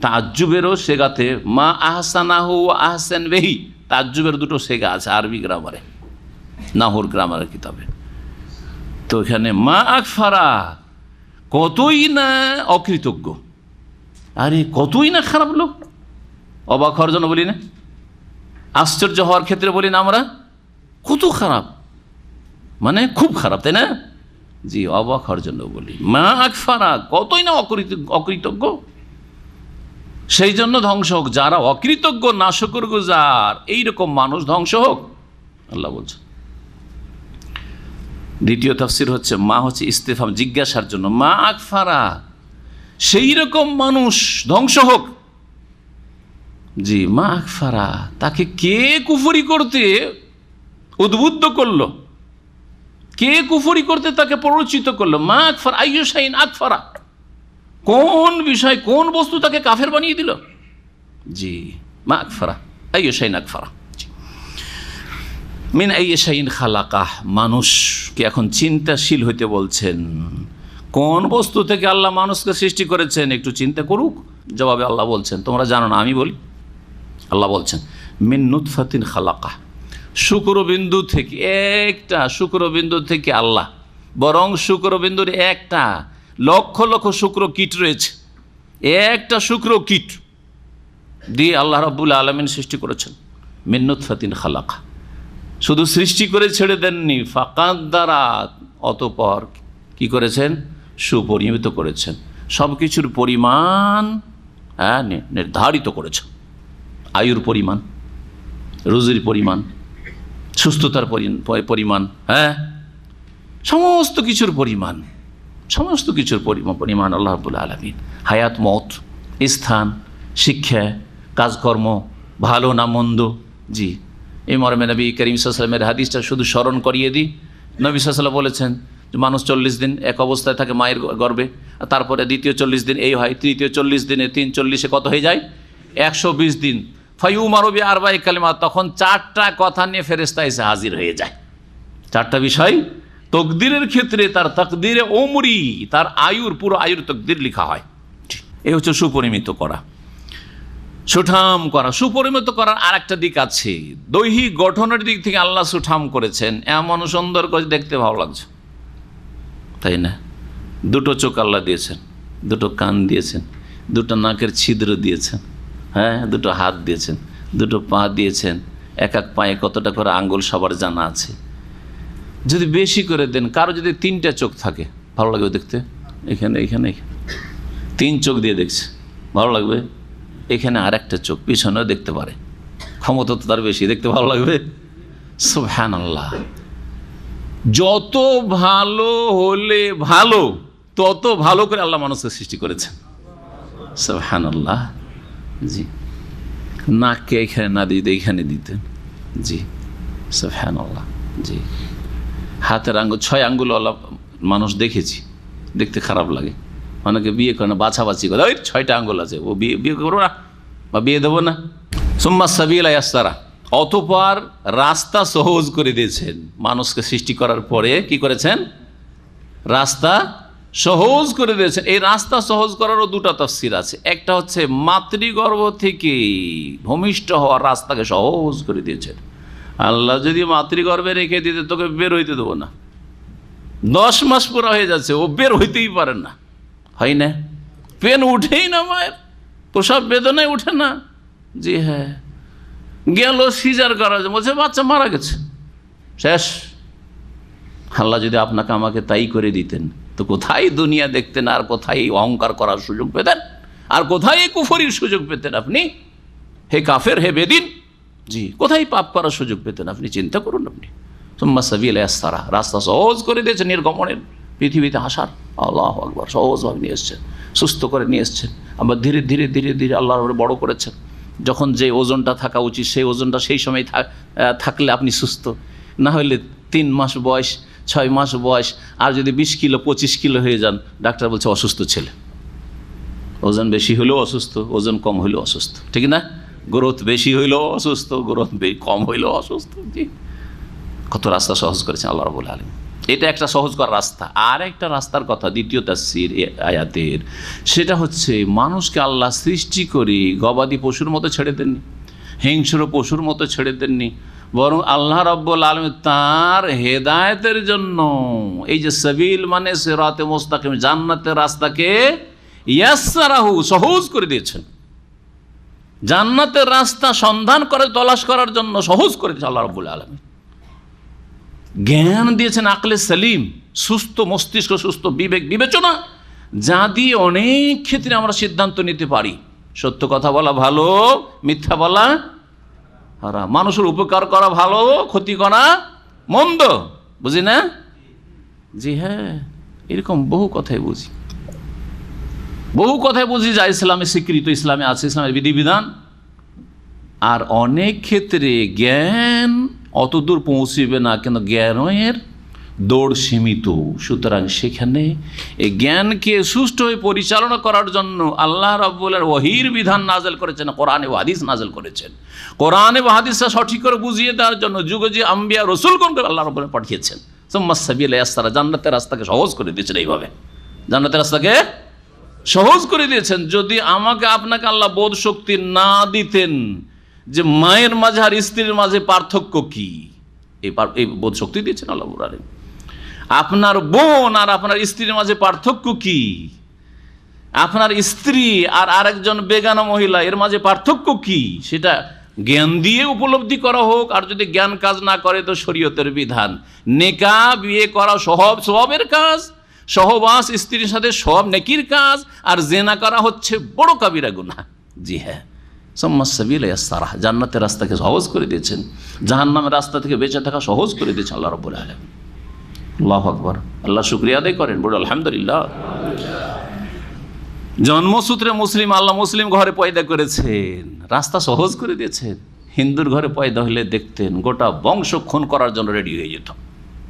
তাআজ্জুবেরও সেগাতে মা আহসানাহু আহসান বিহি, তাআজ্জুবের দুটো সেগা আছে আরবি গ্রামারে, নাহুর গ্রামারের কিতাবে। তো এখানে মা আকফারা, কতই না অকৃতজ্ঞ, আরে কতই না খারাপ লোক। অবাক হওয়ার জন্য বলি না, আশ্চর্য হওয়ার ক্ষেত্রে বলি না আমরা, কত খারাপ, মানে খুব খারাপ, তাই না? জি, অবাক হওয়ার জন্য বলি মা আকফারা, কতই না অকৃতজ্ঞ। সেই জন্য ধ্বংস হোক যারা অকৃতজ্ঞ, নাশকরগুজার, এইরকম মানুষ ধ্বংস হোক আল্লাহ বলছে। দ্বিতীয় তাফসীর হচ্ছে মা হচ্ছে ইস্তিফহাম, জিজ্ঞাসার জন্য, মা আকফারা, সেই রকম মানুষ ধ্বংস হোক। জি, মা আকফারা, তাকে কে কুফরি করতে উদ্বুদ্ধ করলো, কে কুফরি করতে তাকে প্ররোচিত করলো। মা আকফারা, আইয়ু শাইইন আকফারা, কোন বিষয়, কোন বস্তু তাকে কাফের বানিয়ে দিল। জি, মা আকফারা, আইয়ু শাইইন আকফারা। মিন আইয়ি শাইইন খালাকাহ, মানুষকে এখন চিন্তাশীল হইতে বলছেন। কোন বস্তু থেকে আল্লাহ মানুষকে সৃষ্টি করেছেন একটু চিন্তা করুক। জবাবে আল্লাহ বলছেন, তোমরা জানো না, আমি বলি। আল্লাহ বলছেন মিন নুতফাতিন খালাকাহ, শুক্রবিন্দু থেকে, একটা শুক্রবিন্দু থেকে আল্লাহ, বরং শুক্রবিন্দুর একটা লক্ষ লক্ষ শুক্র কীট রয়েছে, একটা শুক্র কীট দিয়ে আল্লাহ রাব্বুল আলামিন সৃষ্টি করেছেন। মিন নুতফাতিন খালাকাহ, শুধু সৃষ্টি করে ছেড়ে দেননি, ফাকাদ্দারাত, অতঃপর কি করেছেন? সুপরিমিত করেছেন, সব কিছুর পরিমাণ নির্ধারিত করেছেন। আয়ুর পরিমাণ, রুজির পরিমাণ, সুস্থতার পরিমাণ, সমস্ত কিছুর পরিমাণ, সমস্ত কিছুর পরিমাণ আল্লাহ রাব্বুল আলামিন। হায়াত, মত, স্থান, শিক্ষা, কাজকর্ম, ভালো না মন্দ। জি, এই মর্মে নবী করিম সাল্লাল্লাহু আলাইহি ওয়াসাল্লামের হাদিসটা শুধু স্মরণ করিয়ে দিই। নবী সাল্লাল্লাহু আলাইহি ওয়াসাল্লাম বলেছেন যে মানুষ 40 দিন এক অবস্থায় থাকে মায়ের গর্ভে, তারপরে দ্বিতীয় 40 দিন এই হয়, তৃতীয় 40 দিনে, 340-এ কত হয়ে যায়? 120 দিন। ফায়ুমারু বিআরবা'i কালিমাত, তখন 4টা কথা নিয়ে ফেরেশতা এসে হাজির হয়ে যায়। 4টা বিষয় তকদিরের ক্ষেত্রে, তার তাকদিরে ওমরি, তার আয়ুর, পুরো আয়ুর তকদির লেখা হয়। এই হচ্ছে সুপরিমিত করা, সুঠাম করা। সুপরিমিত করার আর একটা দিক আছে, দৈহিক গঠনের দিক থেকে আল্লাহ সুঠাম করেছেন, এমন সুন্দর করে দেখতে ভালো লাগছে, তাই না? দুটো চোখ আল্লাহ দিয়েছেন, দুটো কান দিয়েছেন, দুটো নাকের ছিদ্র দিয়েছেন, দুটো হাত দিয়েছেন, দুটো পা দিয়েছেন। এক এক পায়ে কতটা করে আঙ্গুল সবার জানা আছে। যদি বেশি করে দেন, কারো যদি 3টা চোখ থাকে ভালো লাগবে দেখতে, এখানে এখানে 3 চোখ দিয়ে দেখছে ভালো লাগবে, এখানে আর একটা চোখ পিছনেও দেখতে পারে, ক্ষমতা তো তার বেশি, দেখতে ভালো লাগবে। সুবহানাল্লাহ, যত ভালো হলে ভালো, তত ভালো করে আল্লাহ মানুষকে সৃষ্টি করেছেন। সুবহানাল্লাহ। জি, নাককে এখানে না দিতে এখানে দিতেন। জি, সুবহানাল্লাহ। জি, হাতের আঙ্গুল 6 আঙ্গুল মানুষ দেখেছি, দেখতে খারাপ লাগে। অনেকে বিয়ে করে না, বাছাবাছি করে, ওই 6টা আঙ্গুল আছে, ও বিয়ে করবো না বা বিয়ে দেবো না। সুম্মা সাবিলা ইয়াসসারা, অতঃপর রাস্তা সহজ করে দিয়েছেন। মানুষকে সৃষ্টি করার পরে কি করেছেন? রাস্তা সহজ করে দিয়েছেন। এই রাস্তা সহজ করারও দুটো তাফসীর আছে। একটা হচ্ছে মাতৃগর্ভ থেকে ভূমিষ্ঠ হওয়ার রাস্তাকে সহজ করে দিয়েছেন। আল্লাহ যদি মাতৃগর্ভে রেখে দিতে, তোকে বের হইতে দেবো না, 10 মাস পুরা হয়ে যাচ্ছে, ও বের হইতেই পারে না, হয় না, পেন উঠেই না, মায়ের প্রসব বেদনায় উঠে না। জি হ্যাঁ, গেল সিজার করা, বলছে বাচ্চা মারা গেছে, শেষ। আল্লাহ যদি আপনাকে আমাকে তাই করে দিতেন, তো কোথায় দুনিয়া দেখতেন, আর কোথায় অহংকার করার সুযোগ পেতেন, আর কোথায় কুফরির সুযোগ পেতেন আপনি? হে কাফের, হে বেদিন, জি, কোথায় পাপ করার সুযোগ পেতেন আপনি? চিন্তা করুন আপনি। সুম্মা সাবিলা ইয়াসসারা, রাস্তা সহজ করে দিয়েছেন নির্গমনের, পৃথিবীতে আসার। আল্লাহু আকবার, সহজভাবে নিয়ে এসছেন, সুস্থ করে নিয়ে এসছেন। আবার ধীরে ধীরে ধীরে ধীরে আল্লাহর উপরে বড় করেছেন। যখন যে ওজনটা থাকা উচিত, সেই ওজনটা সেই সময় থাকলে আপনি সুস্থ, না হলে 3 মাস বয়স, 6 মাস বয়স, আর যদি 20 কিলো 25 কিলো হয়ে যান, ডাক্তার বলছে অসুস্থ ছেলে। ওজন বেশি হলেও অসুস্থ, ওজন কম হলেও অসুস্থ, ঠিক না? গ্রোথ বেশি হইলেও অসুস্থ, গ্রোথ কম হইলেও অসুস্থ। জি, কত রাস্তা সহজ করেছেন আল্লাহ রাব্বুল আলামিন। এটা একটা সহজ করার রাস্তা। আর একটা রাস্তার কথা, দ্বিতীয় তাফসীর আয়াতের, সেটা হচ্ছে মানুষকে আল্লাহ সৃষ্টি করে গবাদি পশুর মতো ছেড়ে দেননি, হিংস্র পশুর মতো ছেড়ে দেননি, বরং আল্লাহ রাব্বুল আলামিন তার হেদায়েতের জন্য এই যে সাবিল মানে সিরাতে মুস্তাকিম, জান্নাতের রাস্তাকে ইয়াসসারাহু, সহজ করে দিয়েছেন। জান্নাতের রাস্তা সন্ধান করে তলাশ করার জন্য সহজ করে দিয়েছেন আল্লাহ রাব্বুল আলামিন। জ্ঞান দিয়েছেন, আকলে সালিম, সুস্থ মস্তিষ্ক, সুস্থ বিবেক বিবেচনা, যা দিয়ে অনেক ক্ষেত্রে আমরা সিদ্ধান্ত নিতে পারি। সত্য কথা বলা ভালো, মিথ্যা বলা হারাম, মানুষের উপকার করা ভালো, ক্ষতি করা মন্দ, বুঝি না? জি হ্যাঁ, এরকম বহু কথাই বুঝি, বহু কথাই বুঝি যা ইসলামে স্বীকৃত, ইসলামে আছে, ইসলামের বিধিবিধান। আর অনেক ক্ষেত্রে জ্ঞান অত দূর পৌঁছিবে না, কেন জ্ঞানের দৌড় সীমিত। সুতরাং সেখানে এই জ্ঞানকে সুষ্ঠুভাবে পরিচালনা করার জন্য আল্লাহ রাব্বুল আলামিন ওহীর বিধান নাযিল করেছেন, কোরআনে ও হাদিস নাযিল করেছেন। কোরআনে ও হাদিসটা সঠিক করে বুঝিয়ে দেওয়ার জন্য যুগে যে আম্বিয়া রাসূলগণকে আল্লাহ রাব্বুল আলামিন পাঠিয়েছেন। সুম্মা সাবিলা ইয়াসসারা, জান্নাতের রাস্তাকে সহজ করে দিয়েছেন। এইভাবে জান্নাতের রাস্তাকে সহজ করে দিয়েছেন। যদি আমাকে আপনাকে আল্লাহ বোধ শক্তি না দিতেন যে মায়ের মাঝে আর স্ত্রীর মাঝে পার্থক্য কি, এই বোধ শক্তি দিয়েছেন আল্লাহ রাব্বুল আলামিন। আপনার বোন আর আপনার স্ত্রীর মাঝে পার্থক্য কি, আপনার স্ত্রী আর আরেকজন বেগানা মহিলা এর মাঝে পার্থক্য কি, সেটা জ্ঞান দিয়ে উপলব্ধি করা হোক। আর যদি জ্ঞান কাজ না করে, তো শরীয়তের বিধান, নেকাহ বিয়ে করা সওয়াবের কাজ, সহবাস স্ত্রীর সাথে সব নেকির কাজ, আর জেনা করা হচ্ছে বড় কাবিরা গুনাহ। জি হ্যাঁ, সুম্মা সাবিলা ইয়াসসারা, জান্নাতের রাস্তাকে সহজ করে দিয়েছেন, জাহান্নামের রাস্তা থেকে বেঁচে থাকা সহজ করে দিয়েছেন আল্লাহ রাব্বুল আলামিন। আল্লাহু আকবার, আল্লাহ শুকরিয়া আদায় করেন, বড় আলহামদুলিল্লাহ। জন্মসূত্রে মুসলিম, আল্লাহ মুসলিম ঘরে পয়দা করেছেন, রাস্তা সহজ করে দিয়েছেন। হিন্দুর ঘরে পয়দা হলে দেখতেন গোটা বংশ খুন করার জন্য রেডি হয়ে যেত,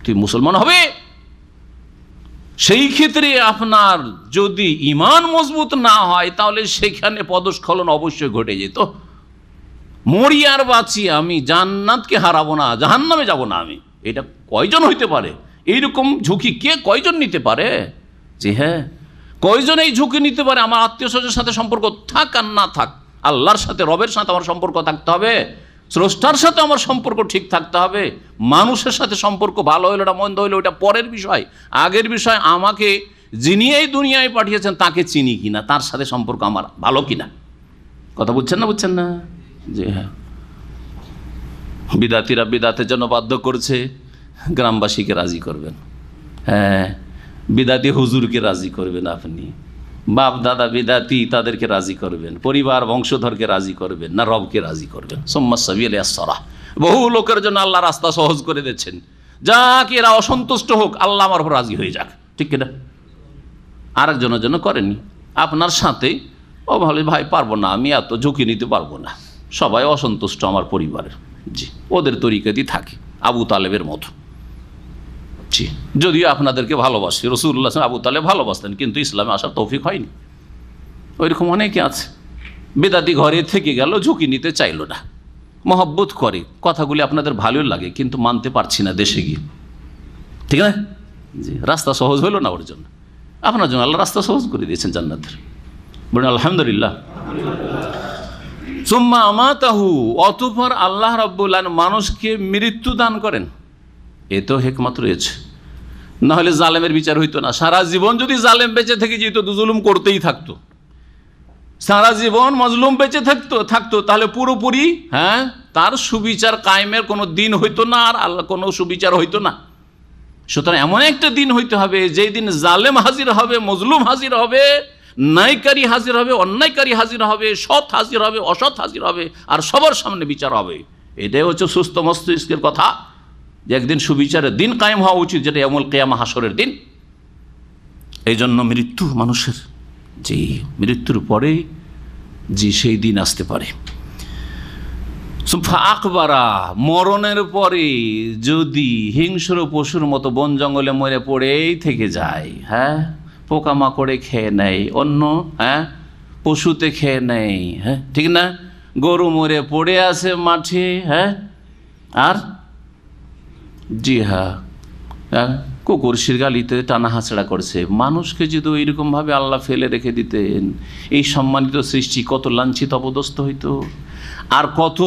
তুই মুসলমান হবে। সেই ক্ষেত্রে আপনার যদি ঈমান মজবুত না হয়, তাহলে সেখানে পদস্খলন অবশ্যই ঘটে যেত। মরি আর বাঁচি, আমি জান্নাতকে হারাবো না, জাহান্নামে যাব না আমি, এটা কয়জন হইতে পারে? এইরকম ঝুঁকি কয়জন নিতে পারে? জি হ্যাঁ, কয়জন এই ঝুঁকি নিতে পারে? আমার আত্মীয় স্বজনের সাথে সম্পর্ক থাক আর না থাক, আল্লাহর সাথে, রবের সাথে আমার সম্পর্ক থাকতে হবে, স্রষ্টার সাথে আমার সম্পর্ক ঠিক থাকতে হবে। মানুষের সাথে সম্পর্ক ভালো হইলো না মন্দ হইলো ওটা পরের বিষয়, আগের বিষয় আমাকে যিনি এই দুনিয়ায় পাঠিয়েছেন তাকে চিনি কিনা, তার সাথে সম্পর্ক আমার ভালো কিনা। কথা বুঝছেন না? বুঝছেন না? জি হ্যাঁ, বিদাতিরা বিদাতের জন্য বাধ্য করছে, গ্রামবাসীকে রাজি করবেন। হ্যাঁ, বিদাতি হুজুরকে রাজি করবেন, আপনি বাপ দাদা বিদাতি তাদেরকে রাজি করবেন, পরিবার বংশধরকে রাজি করবেন, না রবকে রাজি করবেন? সুম্মা সাবিলা ইয়াসসারা, বহু লোকের জন্য আল্লাহ রাস্তা সহজ করে দিচ্ছেন, যাক এরা অসন্তুষ্ট হোক, আল্লাহ আমার উপর রাজি হয়ে যাক, ঠিক কিনা? আরেকজনের জন্য করেননি, আপনার সাথে ও ভালো ভাই পারবো না, আমি এত ঝুঁকি নিতে পারবো না, সবাই অসন্তুষ্ট আমার পরিবারের, জি ওদের তরিকাতেই থাকে, আবু তালেবের মতো। জি, যদিও আপনাদেরকে ভালোবাসি, রাসূলুল্লাহ আবু তালেব ভালোবাসতেন, কিন্তু ইসলামে আসার তৌফিক হয়নি। ওইরকম অনেকে আছে, বেদাতি ঘরে থেকে গেল, ঝুঁকি নিতে চাইল না, মহব্বত করে, কথাগুলি আপনাদের ভালো লাগে, কিন্তু মানতে পারছি না দেশে গিয়ে, ঠিক না? জি, রাস্তা সহজ হলো না ওর জন্য। আপনার জন্য আল্লাহ রাস্তা সহজ করে দিয়েছেন জান্নাতের। বলুন আলহামদুলিল্লাহ। সুম্মা আমাতাহু, অতঃপর আল্লাহ রাব্বুল আলামিন মানুষকে মৃত্যু দান করেন। এতেও হিকমত রয়েছে, না হলে জালেমের বিচার হইতো না। সারা জীবন যদি জালেম বেঁচে থেকে যেত, জুলুম করতেই থাকতো, সারা জীবন মজলুম বেঁচে থাকতো তাহলে পুরোপুরি তার সুবিচার কায়েমের কোনো দিন হইতো না, আর আল্লাহ কোনো সুবিচার হইতো না। সুতরাং এমন একটা দিন হইতে হবে যেই দিন জালেম হাজির হবে, মজলুম হাজির হবে, ন্যায়কারী হাজির হবে, অন্যায়কারী হাজির হবে, সৎ হাজির হবে, অসৎ হাজির হবে, আর সবার সামনে বিচার হবে। এটাই হচ্ছে সুস্থ মস্তিষ্কের কথা, যে একদিন সুবিচারের দিন কায়েম হওয়া উচিত, যেটা ইয়াউমুল কিয়ামা, হাসরের দিন। এই জন্য মৃত্যু মানুষের, যে মৃত্যুর পরে যে সেই দিন আসতে পারে। আকবারা, মরণের পরে যদি হিংস্র পশুর মতো বন জঙ্গলে মরে পড়েই থেকে যায়, পোকামাকড়ে খেয়ে নেয়, অন্য পশুতে খেয়ে নেয়, ঠিক না, গরু মরে পড়ে আছে মাঠে, আর জি কুকুর শিরগালিতে টানা হাঁচড়া করছে। মানুষকে যদি ওইরকমভাবে আল্লাহ ফেলে রেখে দিতেন, এই সম্মানিত সৃষ্টি কত লাঞ্ছিত অপদস্থ হইতো, আর কত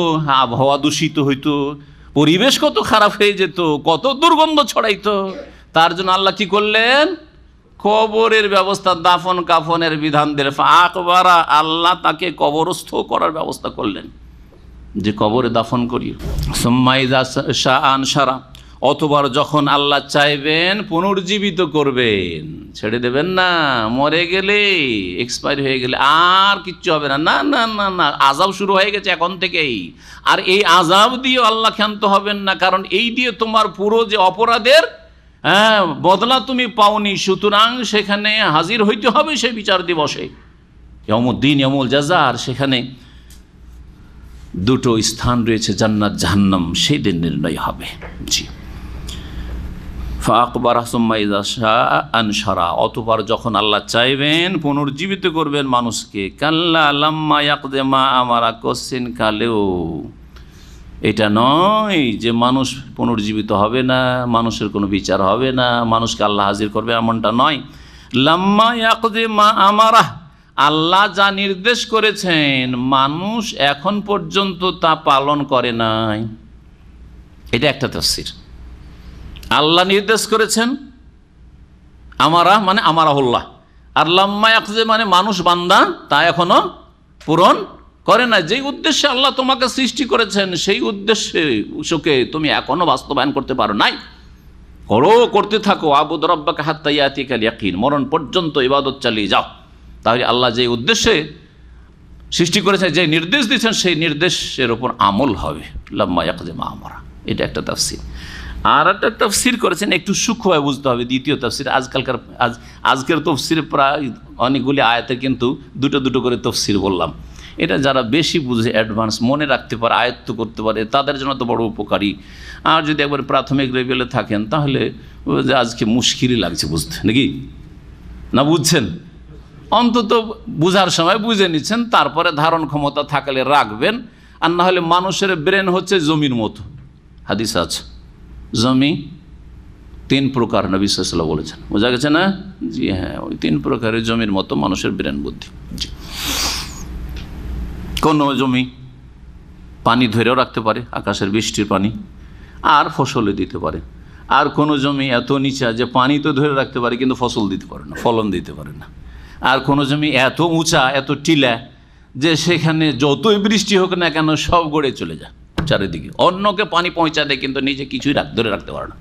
আবহাওয়া দূষিত হইতো, পরিবেশ কত খারাপ হয়ে যেত, কত দুর্গন্ধ ছড়াইতো। তার জন্য আল্লাহ কি করলেন? কবরের ব্যবস্থা, দাফন কাফনের বিধান দিলেন। আকবারা, আল্লাহ তাকে কবরস্থ করার ব্যবস্থা করলেন, যে কবরে দাফন করি। সুম্মাইযা শাআ আনশারা, অতবার যখন আল্লাহ চাইবেন পুনর্জীবিত করবেন, ছেড়ে দেবেন না। মরে গেলে, এক্সপায়ার হয়ে গেলে আর কিচ্ছু হবে না, না না না না, আযাব শুরু হয়ে গেছে এখন থেকেই। আর এই আযাব দিয়ে আল্লাহ ক্ষান্ত হবেন না, কারণ এই দিয়ে তোমার পুরো যে অপরাধের বদলা তুমি পাওনি, সুতরাং সেখানে হাজির হইতে হবে সেই বিচার দিবসে, ইয়াউমুদ্দিন, ইয়াউমুল জাযা। আর সেখানে দুটো স্থান রয়েছে, জান্নাত জাহান্নাম, সেই দিন নির্ণয় হবে। জি। ফাকবারা সুম্মা ইযা শাআ আনশারা, অতঃপর যখন আল্লাহ চাইবেন পুনর্জীবিত করবেন মানুষকে। কাল্লা লাম্মা ইয়াকযি মা আমারা, কোশ্চিন কালেও এটা নয় যে মানুষ পুনর্জীবিত হবে না, মানুষের কোনো বিচার হবে না, মানুষকে আল্লাহ হাজির করবে, এমনটা নয়। লাম্মা ইয়াকযি মা আমারা, আল্লাহ যা নির্দেশ করেছেন মানুষ এখন পর্যন্ত তা পালন করে নাই। এটা একটা তাফসীর। আল্লাহ নির্দেশ করেছেন, আমারা মানে আমারাহুল্লাহ, আর লাম্মা ইয়াকযি মানে মানুষ বান্দা তা এখনো পূরণ করে না। যেই উদ্দেশ্যে আল্লাহ তোমাকে সৃষ্টি করেছেন সেই উদ্দেশ্যকে তুমি এখনো বাস্তবায়ন করতে পারো নাই। করতে থাকো, আবুদ রাব্বাকা হাত্তা ইয়াতিয়াকাল ইয়াকিন, মরণ পর্যন্ত ইবাদত চালিয়ে যাও। তাহলে আল্লাহ যে উদ্দেশ্যে সৃষ্টি করেছেন, যে নির্দেশ দিয়েছেন, সেই নির্দেশের ওপর আমল হবে। লাম্মা ইয়াকযি মা আমারা, এটা একটা তাফসীর। আর একটা তাফসীর করেছেন, একটু সূক্ষ্মভাবে বুঝতে হবে, দ্বিতীয় তাফসীর। আজকের তফসির প্রায় অনেকগুলি আয়াতের কিন্তু দুটো দুটো করে তফসির বললাম। এটা যারা বেশি বুঝে, অ্যাডভান্স মনে রাখতে পারে, আয়ত্ত করতে পারে, তাদের জন্য তো বড় উপকারী। আর যদি একবার প্রাথমিক লেভেলে থাকেন তাহলে আজকে মুশকিলই লাগছে বুঝতে, নাকি না? বুঝছেন? অন্তত বুঝার সময় বুঝে নিচ্ছেন, তারপরে ধারণ ক্ষমতা থাকলে রাখবেন। আর না হলে মানুষের ব্রেন হচ্ছে জমির মতো। হাদিস আছে, জমি 3 প্রকার, নবী সাল্লাল্লাহু আলাইহি ওয়াসাল্লাম বলেছেন। বোঝা গেছে না? জি হ্যাঁ, ওই 3 প্রকারের জমির মতো মানুষের ব্রেন বুদ্ধি। জি। কোনো জমি পানি ধরেও রাখতে পারে, আকাশের বৃষ্টির পানি, আর ফসলে দিতে পারে। আর কোনো জমি এত নিচা যে পানি তো ধরে রাখতে পারে কিন্তু ফসল দিতে পারে না, ফলন দিতে পারে না। আর কোনো জমি এত উঁচা, এত টিলা যে সেখানে যতই বৃষ্টি হোক না কেন সব গড়ে চলে যায় চারিদিকে, অন্যকে পানি পৌঁছা দেয় কিন্তু নিজে কিছুই ধরে রাখতে পারে না।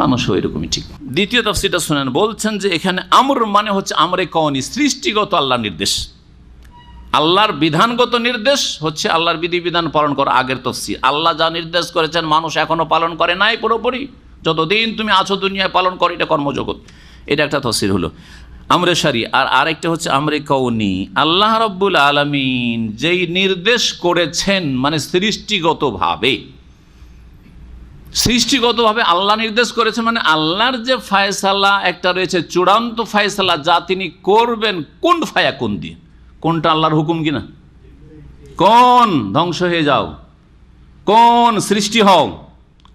মানুষও এরকমই ঠিক। দ্বিতীয় তাফসীরটা শুনেন, বলছেন যে এখানে আমর মানে হচ্ছে আমরে কওনি, সৃষ্টিগত আল্লাহর নির্দেশ। আল্লাহর বিধানগত নির্দেশ হচ্ছে আল্লাহর বিধিবিধান পালন করা। আগের তফসির, আল্লাহ যা নির্দেশ করেছেন মানুষ এখনো পালন করে নাই পুরোপুরি, যতদিন তুমি আছো দুনিয়ায় পালন করো, এটা কর্মজগৎ। এটা একটা তফসির হলো আমরে শারি। আর আরেকটা হচ্ছে আমরে কওনি, আল্লাহ রাব্বুল আলামিন যেই নির্দেশ করেছেন মানে সৃষ্টিগতভাবে আল্লাহ নির্দেশ করেছেন, মানে আল্লাহর যে ফায়সালা একটা রয়েছে, চূড়ান্ত ফায়সালা যা তিনি করবেন, কোন ফায়াকুন দিয়ে। কোনটা আল্লাহর হুকুম কিনা? কোন ধ্বংস হয়ে যাও, কোন সৃষ্টি হও,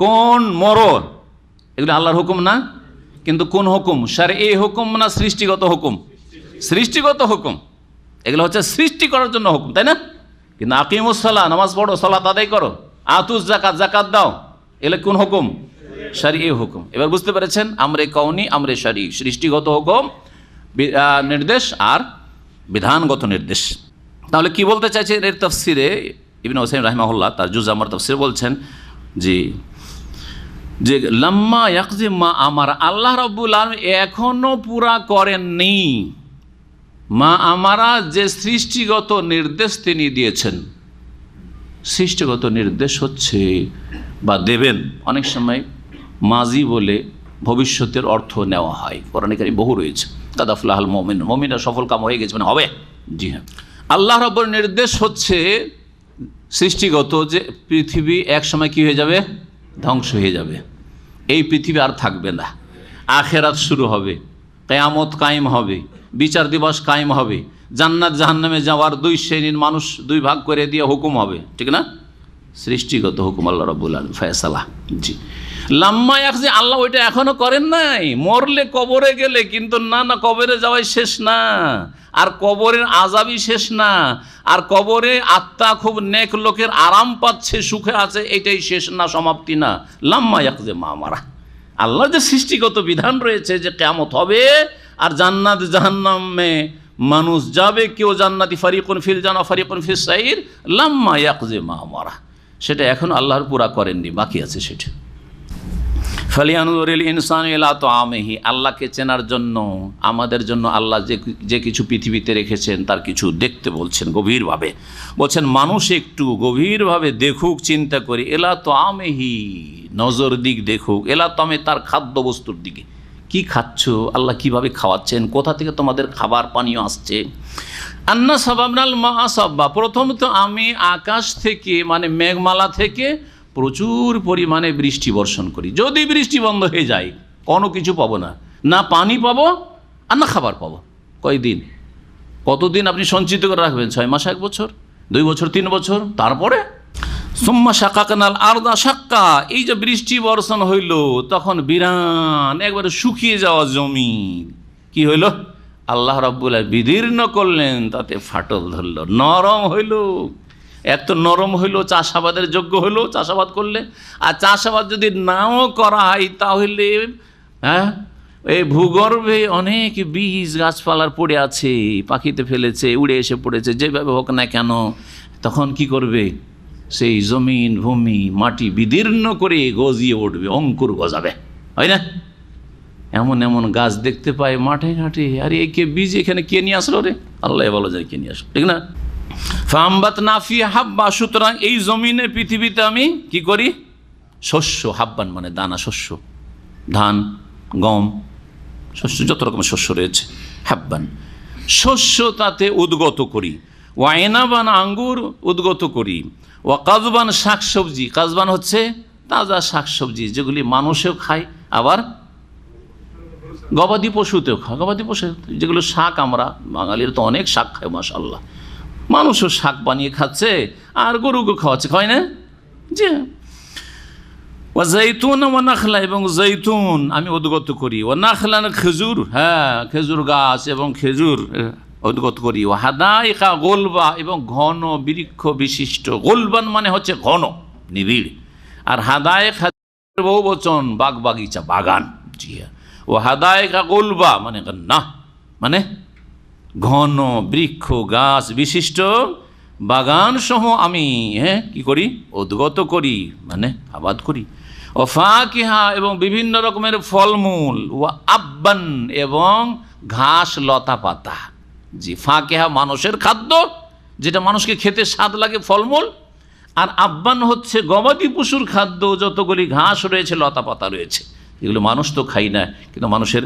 কোন মরো, এগুলো আল্লাহর হুকুম না? কিন্তু কোন হুকুম? শারঈ হুকুম না সৃষ্টিগত হুকুম? সৃষ্টিগত হুকুম। এগুলো হচ্ছে সৃষ্টি করার জন্য হুকুম, তাই না? কিন্তু আকিমুস সালাহ, নামাজ পড়ো, সালাত আদায় করো, আতুস জাকাত, জাকাত দাও, এগুলো কোন হুকুম? শারঈ হুকুম। এবার বুঝতে পেরেছেন? আমরে কওনি, আমরে শারঈ, সৃষ্টিগত হুকুম, নির্দেশ আর বিধানগত নির্দেশ। তাহলে কি বলতে চাইছে এর তাফসিরে ইবনে উসাইমিন রাহিমাহুল্লাহ তার জুজ আমার তাফসিরে বলছেন যে লাম্মা ইয়াকজি মা আমারা, আল্লাহ রাব্বুল আলামিন এখনো পুরা করেননি মা আমারা, যে সৃষ্টিগত নির্দেশ তিনি দিয়েছেন। সৃষ্টিগত নির্দেশ হচ্ছে বা দেবেন, অনেক সময় মাজি বলে ভবিষ্যতের অর্থ নেওয়া হয়, কোরআনে কারীম বহু রয়েছে। কাদ আফলাহাল মুমিনুন, মুমিনরা সফল কাম হয়ে গেছে, মানে হবে। জি হ্যাঁ, আল্লাহ রাব্বুল নির্দেশ হচ্ছে সৃষ্টিগত, যে পৃথিবী এক সময় কি হয়ে যাবে? ধ্বংস হয়ে যাবে, এই পৃথিবী আর থাকবে না, আখেরাত শুরু হবে, কিয়ামত কায়েম হবে, বিচার দিবস কায়েম হবে, জান্নাত জাহান্নামে যাওয়ার দুই শ্রেণীর মানুষ দুই ভাগ করে দিয়ে হুকুম হবে, ঠিক না? সৃষ্টিগত হুকুম আল্লাহ রাব্বুল আলামিন ফয়সালা। জি, লাম্মা ইয়াকজি, আল্লাহ ওইটা এখনো করেন নাই। মরলে কবরে গেলে কিন্তু না, কবরে যাওয়াই শেষ না, আর কবরের আযাবই শেষ না, আর কবরে আত্মা খুব নেক লোকের আরাম পাচ্ছে, সুখে আছে, এটাই শেষ না, সমাপ্তি না। লাম্মা ইয়াকজি মা আমারা, আল্লাহর যে সৃষ্টিগত বিধান রয়েছে যে কিয়ামত হবে আর জান্নাত জাহান্নামে মানুষ যাবে, কেউ জান্নাতি ফারিকুন ফিল জান্নাহ ফারিকুন ফিস সাইর, লাম্মা ইয়াকজি মা আমারা, সেটা এখন আল্লাহর পুরা করেননি, বাকি আছে সেটা। ফালিয়ানজুরিল ইনসানু ইলা তাআমিহি, আল্লাহকে চেনার জন্য, আমাদের জন্য আল্লাহ যে কিছু পৃথিবীতে রেখেছেন তার কিছু দেখতে বলছেন গভীরভাবে। বলছেন মানুষ একটু গভীরভাবে দেখুক, চিন্তা করি, ইলা তাআমিহি, নজর দিক দেখুক, ইলা তাআমি, তার খাদ্যবস্তুর দিকে। কি খাচ্ছ, আল্লাহ কিভাবে খাওয়াচ্ছেন, কোথা থেকে তোমাদের খাবার পানীয় আসছে। আন্না সাবাবনাল মা সাব্বা, প্রথমত আমি আকাশ থেকে মানে মেঘমালা থেকে প্রচুর পরিমাণে বৃষ্টি বর্ষণ করি। যদি বৃষ্টি বন্ধ হয়ে যায় কোনো কিছু পাবো না, না পানি পাবো আর না খাবার পাবো। কয়দিন, কতদিন আপনি সঞ্চিত করে রাখবেন? 6 মাস, 1 বছর, 2 বছর, 3 বছর। তারপরে সুম্মা শাকাকনাল আরদা শাক্কা, এই যে বৃষ্টি বর্ষণ হইল তখন বিরান একবারে শুকিয়ে যাওয়া জমি কি হইল? আল্লাহ রাব্বুল আলামিন বিদীর্ণ করলেন, তাতে ফাটল ধরল, নরম হইল। এত নরম হইল, চাষাবাদের যোগ্য হইল চাষাবাদ করলে। আর চাষাবাদ যদি নাও করা হয় তাহলে এই ভূগর্ভে অনেক বীজ গাছপালার পড়ে আছে, পাখিতে ফেলেছে, উড়ে এসে পড়েছে, যেভাবে হোক না কেন, তখন কি করবে? সেই জমিন ভূমি মাটি বিদীর্ণ করে গজিয়ে উঠবে, অঙ্কুর গজাবে, হয় না? এমন এমন গাছ দেখতে পায় মাঠে ঘাটে, আরে একে বীজ এখানে কে নিয়ে আসলো রে? আল্লাহ ভালো যায় কে নিয়ে আসলো, ঠিক না? ফাম্বাতনা ফিহা হাব্বা, সুতরাং এই জমিনে পৃথিবীতে আমি কি করি? শস্য, হাব্বান মানে দানা শস্য, ধান গম শস্য, যত রকমের শস্য রয়েছে, হাব্বান শস্য, তাতে উদ্গত করি। ওয়াইনাবান আঙ্গুর উদ্গত করি। ওয়া কাজবান শাকসবজি, কাজবান হচ্ছে তাজা শাকসবজি যেগুলি মানুষেও খায়, আবার গবাদি পশুতেও খায়। গবাদি পশু যেগুলো শাক, আমরা বাঙালির তো অনেক শাক খায়, মাশাআল্লাহ, মানুষও শাক বানিয়ে খাচ্ছে আর গরুকে খাওয়াচ্ছে, হয় না? জি। ও জৈতুন ও নাখলা, এবং জৈতুন আমি উদ্গত করি। ও নাখলা, খেজুর, হ্যাঁ খেজুর গাছ এবং খেজুর উদ্গত করি। ও হাদাইকা গোলবা, এবং ঘন বৃক্ষ বিশিষ্ট। গোলবান মানে হচ্ছে ঘন নিবিড়, আর হাদাইক বহু বচন, বাগ বাগিচা, বাগান। জি হ্যাঁ, ও হাদাইকা গোলবা মানে না, মানে ঘন বৃক্ষ গাছ বিশিষ্ট বাগান সহ আমি কি করি? উদ্গত করি, মানে আবাদ করি। ও ফাকিহা, এবং বিভিন্ন রকমের ফলমূল। ও আব্বান, এবং ঘাস লতা পাতা। জি, ফাকিহা মানুষের খাদ্য, যেটা মানুষকে খেতে স্বাদ লাগে, ফলমূল। আর আব্বান হচ্ছে গবাদি পশুর খাদ্য, যতগুলি ঘাস রয়েছে, লতা পাতা রয়েছে, এগুলো মানুষ তো খাই না, কিন্তু মানুষের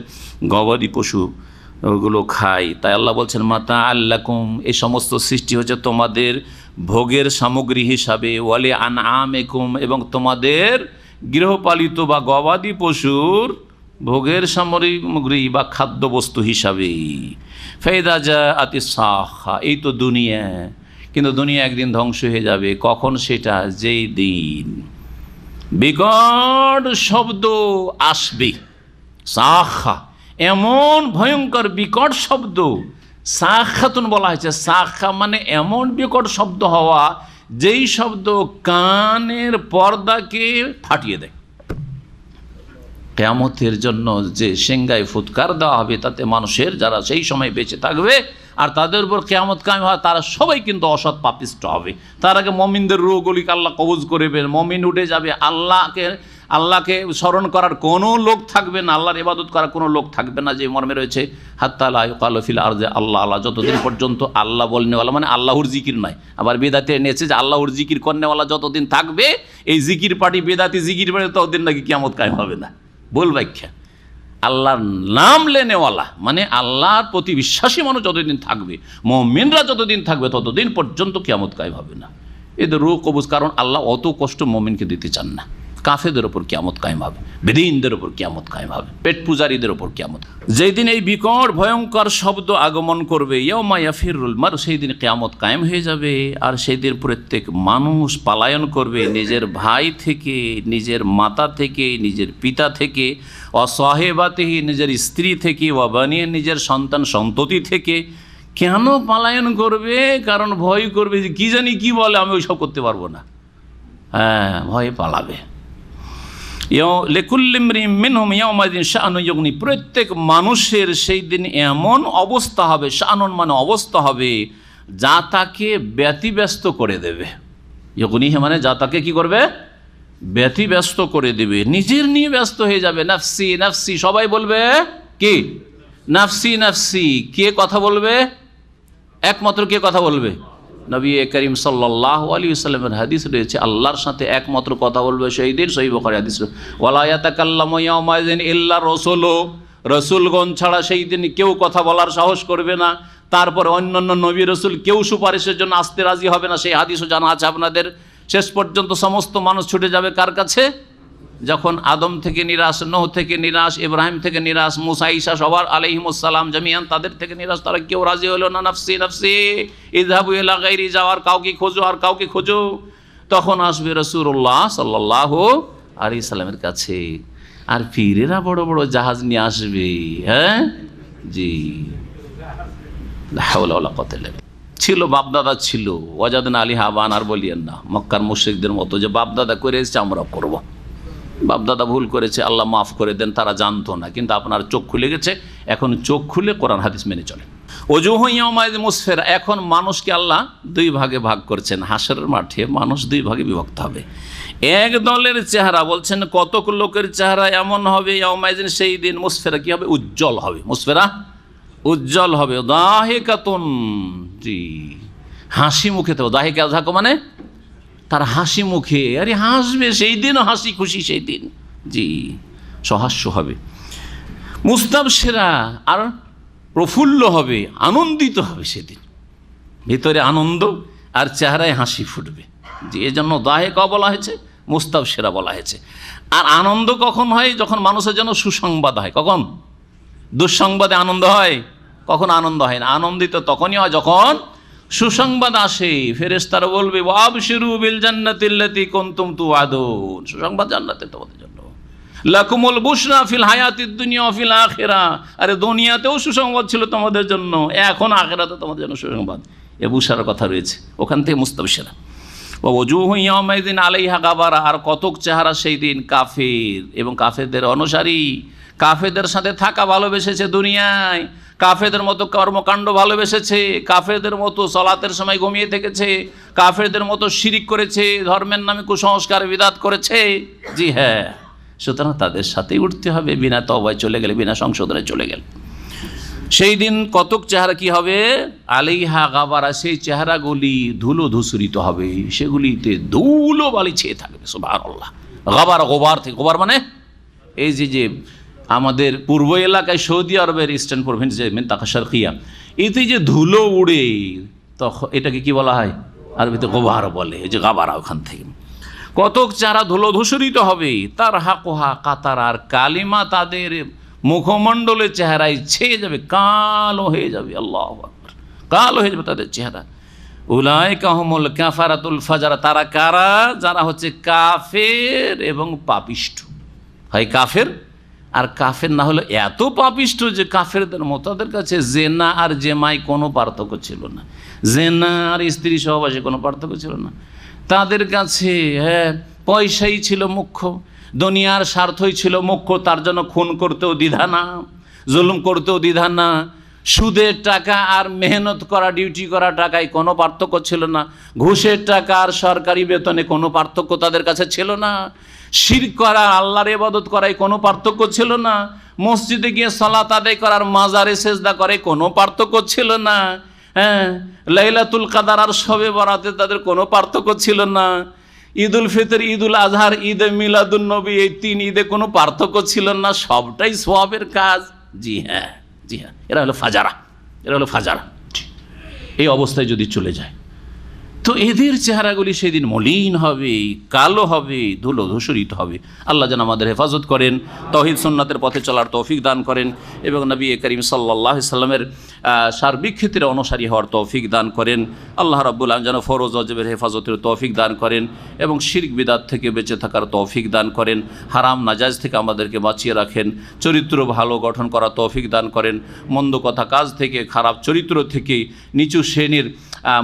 গবাদি পশু ওগুলো খাই। তাই আল্লাহ বলছেন মাতা আল্লাকুম, এই সমস্ত সৃষ্টি হচ্ছে তোমাদের ভোগের সামগ্রী হিসাবে। ওয়ালি আনআমিকুম, এবং তোমাদের গৃহপালিত বা গবাদি পশুর ভোগের সামগ্রী বা খাদ্যবস্তু হিসাবে। ফাইদা জাআতিস সাখা, এই তো দুনিয়া, কিন্তু দুনিয়া একদিন ধ্বংস হয়ে যাবে। কখন সেটা? যেই দিন বিকট শব্দ আসবে, সাখা, এমন ভয়ঙ্কর বিকট শব্দ। সাখাতুন বলা হয়েছে, সাখা মানে এমন বিকট শব্দ হওয়া যেই শব্দ কানের পর্দাকে ফাটিয়ে দেয়। কিয়ামতের জন্য যে সেঙ্গায় ফুৎকার দেওয়া হবে তাতে মানুষের যারা সেই সময় বেঁচে থাকবে আর তাদের উপর কিয়ামত কায়েম হয় তারা সবাই কিন্তু অসৎ পাপিষ্ট হবে। তার আগে মমিনদের রূহগুলিকে আল্লাহ কবজ করবেন, মমিন উঠে যাবে, আল্লাহকে স্মরণ করার কোনো লোক থাকবে না, আল্লাহর ইবাদত করার কোনো লোক থাকবে না, যে মর্মে রয়েছে হাত্তা লা ইউকালু ফিল আরদি আল্লাহ আল্লাহ, যতদিন পর্যন্ত আল্লাহ বলনেওয়ালা মানে আল্লাহর জিকির নয়। আবার বেদাতে এনেছে যে আল্লাহর জিকির করনেওয়ালা যতদিন থাকবে, এই জিকির পার্টি বেদাতি জিকির পার্টি ততদিন নাকি কিয়ামত কায়েম হবে না। বল ব্যাখ্যা, আল্লাহর নাম লেনেওয়ালা মানে আল্লাহর প্রতি বিশ্বাসী মানুষ যতদিন থাকবে, মুমিনরা যতদিন থাকবে ততদিন পর্যন্ত কিয়ামত কায়েম হবে না। এদের রূহ কবজ, কারণ আল্লাহ অত কষ্ট মুমিনকে দিতে চান না। কাফেরদের ওপর কিয়ামত কায়েম হবে, বেদিনদের ওপর কিয়ামত কায়েম হবে, পেট পূজারীদের ওপর কিয়ামত। যেই দিন এই বিকট ভয়ঙ্কর শব্দ আগমন করবে, ইয়াউমা ইয়াফিরুল মারউ, সেই দিন কিয়ামত কায়েম হয়ে যাবে। আর সেই দিন প্রত্যেক মানুষ পলায়ন করবে নিজের ভাই থেকে, নিজের মাতা থেকে, নিজের পিতা থেকে, অসাহেবাতিহি নিজের স্ত্রী থেকে, ওয়াবানিয়ে নিজের সন্তান সন্ততি থেকে। কেন পলায়ন করবে? কারণ ভয় করবে যে কি জানি কি বলে, আমি ওইসব করতে পারবো না। হ্যাঁ, ভয়ে পালাবে। প্রত্যেক মানুষের সেই দিন এমন অবস্থা হবে, শানুন মানে অবস্থা হবে, যা তাকে ব্যতিব্যস্ত করে দেবে। ইয়গনিহি মানে যা তাকে কি করবে? ব্যতিব্যস্ত করে দেবে, নিজের নিয়ে ব্যস্ত হয়ে যাবে। নাফসি নাফসি সবাই বলবে কি? নাফসি নাফসি। কে কথা বলবে? একমাত্র কে কথা বলবে? নবী করিম সাল্লাল্লাহু আলাইহি ওয়াসাল্লামের হাদিস রয়েছে, আল্লাহর সাথে একমাত্র কথা বলবে সেই দিন, সহিহ বুখারী হাদিস, ওয়ালা ইয়াতাকাল্লামু ইয়াওমাইযিন ইল্লা রাসূল, রাসূলগণ ছাড়া সেই দিন কেউ কথা বলার সাহস করবে না। তারপর অন্যান্য নবী রাসূল কেউ সুপারিশের জন্য আসতে রাজি হবে না, সেই হাদিসও জানা আছে আপনাদের। শেষ পর্যন্ত সমস্ত মানুষ ছুটে যাবে কার কাছে? যখন আদম থেকে নিরাশ, নূহ থেকে নিরাশ, ইব্রাহিম থেকে নিরাশ, মুসা ঈসা সবার আলাইহিমুসসালাম জামিয়ান তাদের থেকে নিরাশ, তারা কেউ রাজি হলো না। নাফসি নাফসি, ইযহাবু ইলা গায়রি, যাওয়ার কাউকে খোঁজো, আর কাউকে খোঁজো। তখন আসবে রাসূলুল্লাহ সাল্লাল্লাহু আলাইহি সাল্লামের কাছে, আর পীরেরা বড় বড় জাহাজ নিয়ে আসবে। হ্যাঁ জি, লা হাওলা ওয়ালা কুওয়াতা ইল্লা বিল্লাহ। ছিল বাপদাদা ছিল, ওয়াজাদনা আলিহা আবান, আর বলিয়েন না মক্কার মুশরিকদের মতো যে বাপদাদা করে এসেছে আমরা করবো। বাপদাদা ভুল করেছে, আল্লাহ মাফ করে দেন, তারা জানতো না, কিন্তু আপনার চোখ খুলে গেছে, এখন চোখ খুলে কোরআন হাদিস মেনে চলে। ওজুহু ইয়াওমাইযিন মুসফিরা, এখন মানুষকে আল্লাহ দুই ভাগে ভাগ করছেন। হাসরের মাঠে মানুষ দুই ভাগে বিভক্ত হবে। এক দলের চেহারা বলছেন, কতক লোকের চেহারা এমন হবে ইয়াওমাইযিন সেই দিন, মুসফিরা কি হবে? উজ্জ্বল হবে। মুসফিরা উজ্জ্বল হবে। দাহিকাতুন, জি হাসি মুখে তো, দাহিকা যাকো মানে তার হাসি মুখে, আরে হাসবে সেই দিন, হাসি খুশি সেই দিন, জি সহাস্য হবে। মুস্তাবশিরা, আর প্রফুল্ল হবে, আনন্দিত হবে সেদিন, ভিতরে আনন্দ আর চেহারায় হাসি ফুটবে। জি এই জন্য দাহেকা বলা হয়েছে, মুস্তাবশিরা বলা হয়েছে। আর আনন্দ কখন হয়? যখন মানুষের জন্য সুসংবাদ হয়। কখন? দুঃসংবাদে আনন্দ হয়, কখন আনন্দ হয় না। আনন্দিত তখনই হয় যখন সুসংবাদ আসে। ফেরেশতারা বলবে ওয়াবশিরু বিল জান্নাতিল্লাতী কুনতুম তুআদুন, সুসংবাদ জান্নাতের তোমাদের জন্য। লাকুমুল বুশরা ফিল হায়াতিদ দুনিয়া ওয়া ফিল আখিরা, আরে দুনিয়াতেও সুসংবাদ ছিল তোমাদের জন্য, এখন আখিরাতে তোমাদের জন্য সুসংবাদ। এ বুশরার কথা রয়েছে, ওখান থেকে মুস্তাবশিরা। ওয়া ওজুহু ইয়াওমাইযিন আলাইহা গাবারা, আর কতক চেহারা সেই দিন কাফির এবং কাফেরদের অনুসারী, কাফেরদের সাথে থাকা ভালোবেসেছে দুনিয়ায়, কাফেরদের মতো কর্মকাণ্ড ভালোবেসেছে, কাফেরদের মতো সালাতের সময় ঘুমিয়ে থেকেছে, কাফেরদের মতো শিরিক করেছে, ধর্মের নামে কুসংস্কার বিদাত করেছে। জি হ্যাঁ, সুতরাং তাদের সাথেই উঠতে হবে, বিনা তওবায় চলে গেলে, বিনা সংশোধনে চলে গেলে। সেই দিন কতক চেহারা কি হবে? আলাইহা গাবারা, সেই চেহারাগুলি ধুলো ধূসরিত হবে, সেগুলিতে ধুলো বালি ছেয়ে থাকবে। সুবহানাল্লাহ। গাবার, গোবার থেকে, গোবার মানে এই যে আমাদের পূর্ব এলাকায় সৌদি আরবের ইস্টার্ন প্রভিন্স যে মিনতাকা শারকিয়া, এতে যে ধুলো উড়ে, তখন এটাকে কি বলা হয়? আরবিতে গোবার বলে, এই যে গাবারা, ওখান থেকে কতক চেহারা ধুলো ধূসরিত হবে। তার হাকুহা কাতার, আর কালিমা তাদের মুখমণ্ডলের চেহারায় ছেয়ে যাবে, কালো হয়ে যাবে। আল্লাহু আকবার, কালো হয়ে যাবে তাদের চেহারা। উলাইকা হুমুল কাফারাতুল ফাজারা, তারা কারা? যারা হচ্ছে কাফের এবং পাপিষ্ঠ, হয় কাফের আর কাফের না হলো এত পাপিষ্ঠ যে কাফেরদের মতো তাদের কাছে জেনা আর জেমাই কোনো পার্থক্য ছিল না, জেনা আর স্ত্রী সহবাসে কোনো পার্থক্য ছিল না। তাদের কাছে পয়সাই ছিল মুখ্য, দুনিয়ার স্বার্থই ছিল মুখ্য। তার জন্য খুন করতেও দ্বিধা না, জুলুম করতেও দ্বিধা না। সুদের টাকা আর মেহনত করা, ডিউটি করা টাকায় কোনো পার্থক্য ছিল না। ঘুষের টাকা আর সরকারি বেতনে কোনো পার্থক্য তাদের কাছে ছিল না। শিরক করা, আল্লাহর ইবাদত করায় কোনো পার্থক্য ছিল না। মসজিদে গিয়ে সালাত আদায় করার, মাজারে সেজদা করে কোনো পার্থক্য ছিল না। লাইলাতুল কাদার আর শবে বরাতে তাদের কোনো পার্থক্য ছিল না। ঈদুল ফিতর, ঈদুল আজহার, ঈদে মিলাদুন নবী, এই 3 ঈদে কোনো পার্থক্য ছিল না। সবটাই সওয়াবের কাজ। জি হ্যাঁ, জি হ্যাঁ, এরা হলো ফাজারা, এরা হলো ফাজারা। এই অবস্থায় যদি চলে যায় তো এদের চেহারাগুলি সেদিন মলিন হবে, কালো হবে, ধুলো ধূসরিত হবে। আল্লাহ যেন আমাদের হেফাজত করেন, তৌহিদ সুন্নাতের পথে চলার তৌফিক দান করেন এবং নবী করিম সাল্লাল্লাহু আলাইহি সাল্লামের সার্বিক ক্ষেত্রে অনুসারী হওয়ার তৌফিক দান করেন। আল্লাহ রাব্বুল আলামিন যেন ফরজ ওয়াজিবের হেফাজতের তৌফিক দান করেন এবং শিরক বিদআত থেকে বেঁচে থাকার তৌফিক দান করেন। হারাম নাজায়েজ থেকে আমাদেরকে বাঁচিয়ে রাখেন। চরিত্র ভালো গঠন করার তৌফিক দান করেন। মন্দ কথা কাজ থেকে, খারাপ চরিত্র থেকে, নিচু শ্রেণীর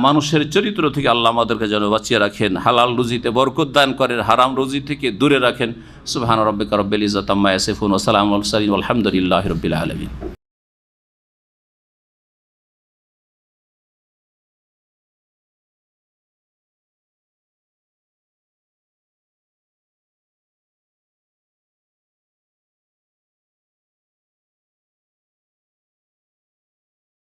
মানুষের চরিত্র থেকে আল্লাহ আমাদেরকে যেন বাঁচিয়ে রাখেন। হালাল রুজিতে বরকত দান করেন, হারাম রুজি থেকে দূরে রাখেন। সুবহান রাব্বিকা রাব্বিল ইজ্জাতি আম্মা ইয়াসিফুন ওয়া সালামুন আলাল মুরসালিন ওয়া আলহামদুলিল্লাহি রাব্বিল আলামিন।